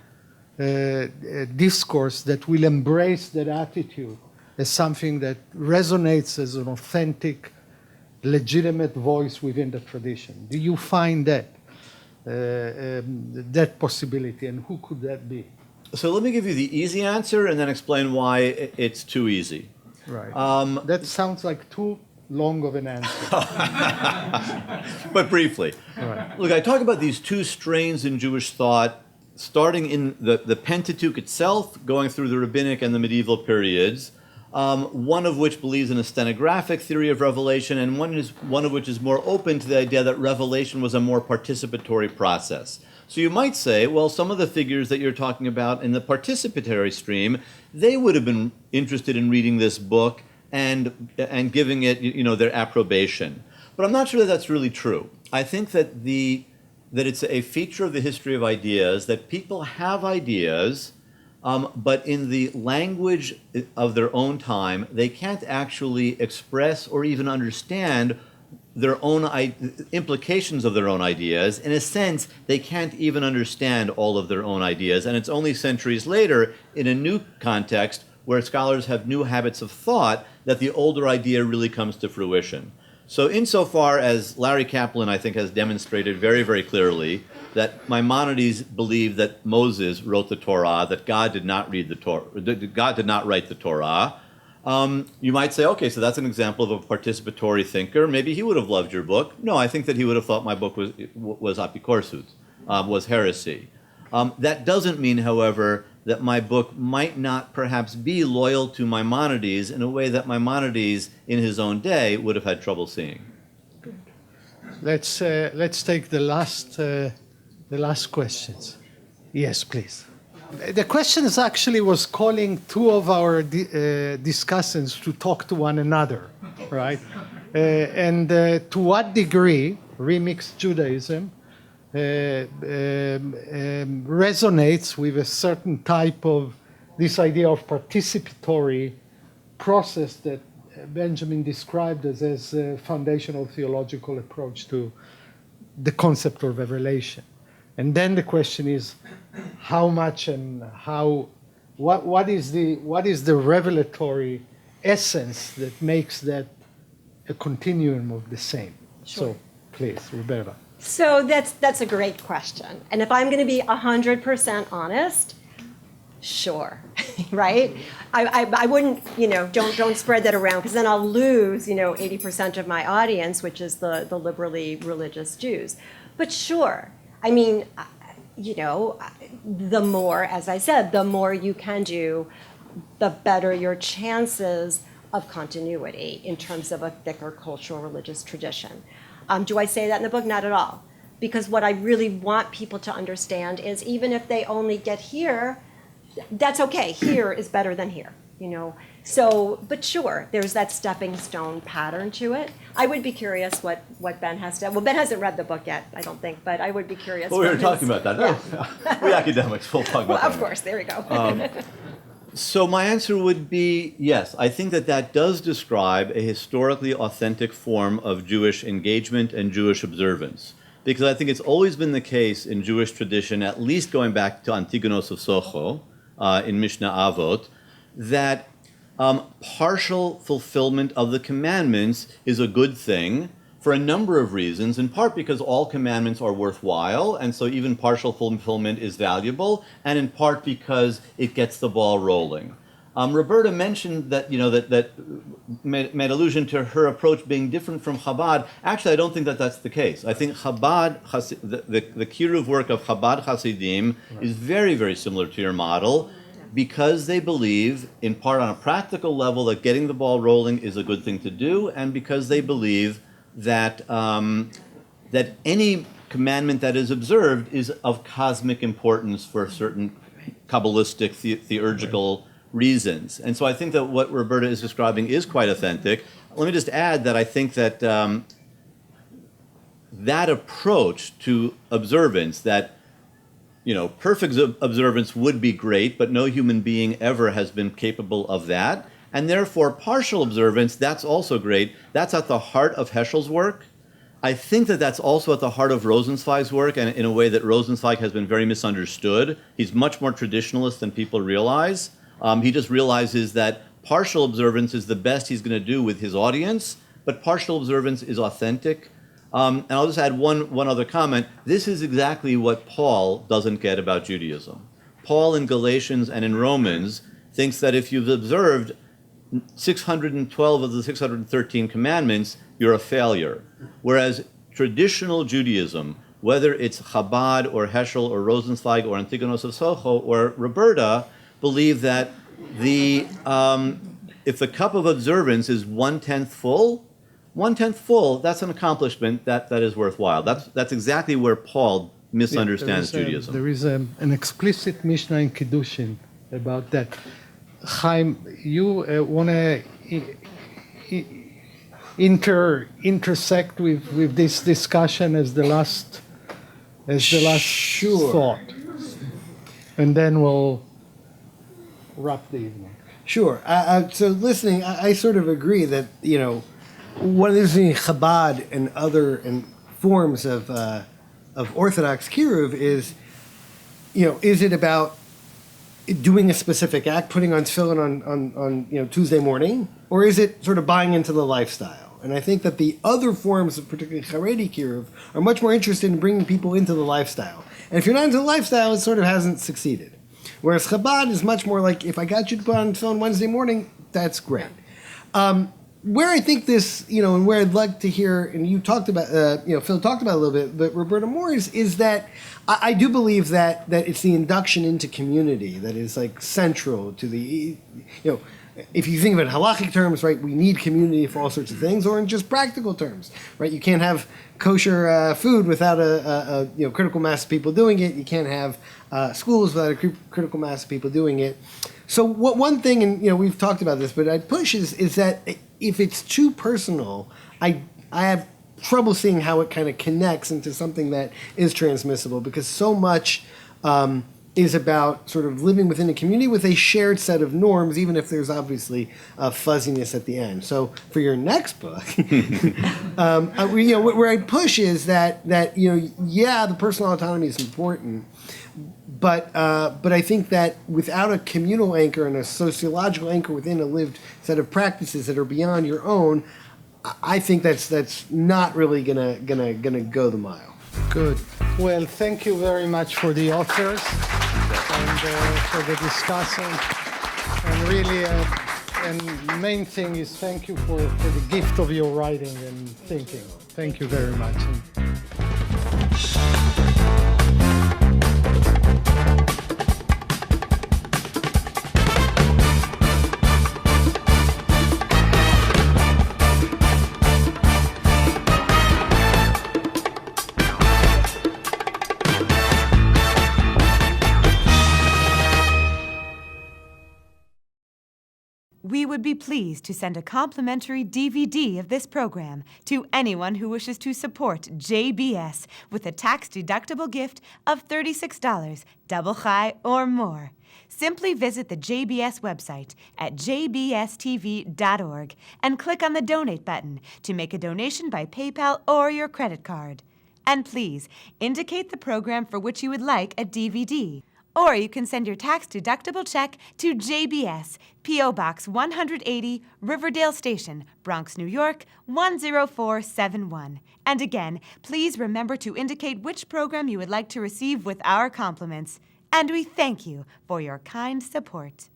discourse that will embrace that attitude as something that resonates as an authentic, legitimate voice within the tradition. Do you find that possibility, and who could that be? So let me give you the easy answer and then explain why it's too easy. Right. That sounds like too long of an answer. But briefly. Right. Look, I talk about these 2 strains in Jewish thought, starting in the Pentateuch itself, going through the rabbinic and the medieval periods, one of which believes in a stenographic theory of revelation, and one of which is more open to the idea that revelation was a more participatory process. So you might say, well, some of the figures that you're talking about in the participatory stream, they would have been interested in reading this book and giving it, their approbation. But I'm not sure that that's really true. I think that it's a feature of the history of ideas that people have ideas, but in the language of their own time, they can't actually express or even understand their own implications of their own ideas. In a sense, they can't even understand all of their own ideas, and it's only centuries later, in a new context, where scholars have new habits of thought, that the older idea really comes to fruition. So insofar as Larry Kaplan, I think, has demonstrated very, very clearly that Maimonides believed that Moses wrote the Torah, that God did not read the Torah, God did not write the Torah, you might say, okay, so that's an example of a participatory thinker. Maybe he would have loved your book. No, I think that he would have thought my book was apikorsut, was heresy. That doesn't mean, however, that my book might not perhaps be loyal to Maimonides in a way that Maimonides, in his own day, would have had trouble seeing. Let's take the last questions. Yes, please. The questions actually was calling 2 of our discussants to talk to one another, right? And to what degree Remixed Judaism resonates with a certain type of this idea of participatory process that Benjamin described as a foundational theological approach to the concept of revelation. And then the question is how much and how what is the revelatory essence that makes that a continuum of the same? Sure. So, please, Roberta. So that's a great question. And if I'm going to be 100% honest, sure, right? I wouldn't, don't spread that around because then I'll lose, 80% of my audience, which is the liberally religious Jews. But sure, I mean, the more, as I said, the more you can do, the better your chances of continuity in terms of a thicker cultural religious tradition. Do I say that in the book? Not at all. Because what I really want people to understand is even if they only get here, that's okay. Here is better than here, So, but sure, there's that stepping stone pattern to it. I would be curious what Ben has to. Well, Ben hasn't read the book yet, I don't think, but I would be curious. Well, we were talking about that. Yeah. We academics will talk about that. Of course, there we go. So my answer would be yes. I think that does describe a historically authentic form of Jewish engagement and Jewish observance. Because I think it's always been the case in Jewish tradition, at least going back to Antigonos of Socho in Mishnah Avot, that partial fulfillment of the commandments is a good thing for a number of reasons, in part because all commandments are worthwhile, and so even partial fulfillment is valuable, and in part because it gets the ball rolling. Roberta mentioned that, that made allusion to her approach being different from Chabad. Actually, I don't think that that's the case. I think Chabad, the Kiruv work of Chabad Hasidim is very, very similar to your model, because they believe, in part on a practical level, that getting the ball rolling is a good thing to do, and because they believe that that any commandment that is observed is of cosmic importance for certain Kabbalistic, theurgical reasons. And so I think that what Roberta is describing is quite authentic. Let me just add that I think that that approach to observance, that perfect observance would be great, but no human being ever has been capable of that. And therefore, partial observance, that's also great. That's at the heart of Heschel's work. I think that that's also at the heart of Rosenzweig's work, and in a way that Rosenzweig has been very misunderstood. He's much more traditionalist than people realize. He just realizes that partial observance is the best he's going to do with his audience, but partial observance is authentic. And I'll just add one other comment. This is exactly what Paul doesn't get about Judaism. Paul in Galatians and in Romans thinks that if you've observed 612 of the 613 commandments, you're a failure. Whereas traditional Judaism, whether it's Chabad or Heschel or Rosenzweig or Antigonos of Socho or Roberta, believe that if the cup of observance is 1/10 full, that's an accomplishment that is worthwhile. That's exactly where Paul misunderstands Judaism. There is an explicit Mishnah in Kiddushin about that. Chaim, you want to intersect with this discussion as the last Sure. thought, and then we'll wrap the evening. Sure. So listening, I sort of agree that, one of the things in Chabad and other forms of Orthodox Kiruv is, is it about doing a specific act, putting on tefillin on Tuesday morning, or is it sort of buying into the lifestyle? And I think that the other forms of particularly Haredi Kiruv are much more interested in bringing people into the lifestyle. And if you're not into the lifestyle, it sort of hasn't succeeded. Whereas Chabad is much more like, if I got you to put on tefillin Wednesday morning, that's great. Where I think this, and where I'd like to hear, and you talked about, Phil talked about a little bit, but Roberta more is that I do believe that it's the induction into community that is like central to the, if you think of it in halachic terms, right, we need community for all sorts of things, or in just practical terms, right? You can't have kosher food without a critical mass of people doing it. You can't have schools without a critical mass of people doing it. So one thing, and we've talked about this, but I'd push is that if it's too personal, I have trouble seeing how it kind of connects into something that is transmissible, because so much is about sort of living within a community with a shared set of norms, even if there's obviously fuzziness at the end. So for your next book, where I push is that the personal autonomy is important, But I think that without a communal anchor and a sociological anchor within a lived set of practices that are beyond your own, I think that's not really gonna go the mile. Good. Well, thank you very much for the authors and for the discussion. And really, and main thing is thank you for the gift of your writing and thinking. Thank you very much. We would be pleased to send a complimentary DVD of this program to anyone who wishes to support JBS with a tax-deductible gift of $36, double chai or more. Simply visit the JBS website at jbstv.org and click on the Donate button to make a donation by PayPal or your credit card. And please indicate the program for which you would like a DVD. Or you can send your tax-deductible check to JBS, P.O. Box 180, Riverdale Station, Bronx, New York, 10471. And again, please remember to indicate which program you would like to receive with our compliments. And we thank you for your kind support.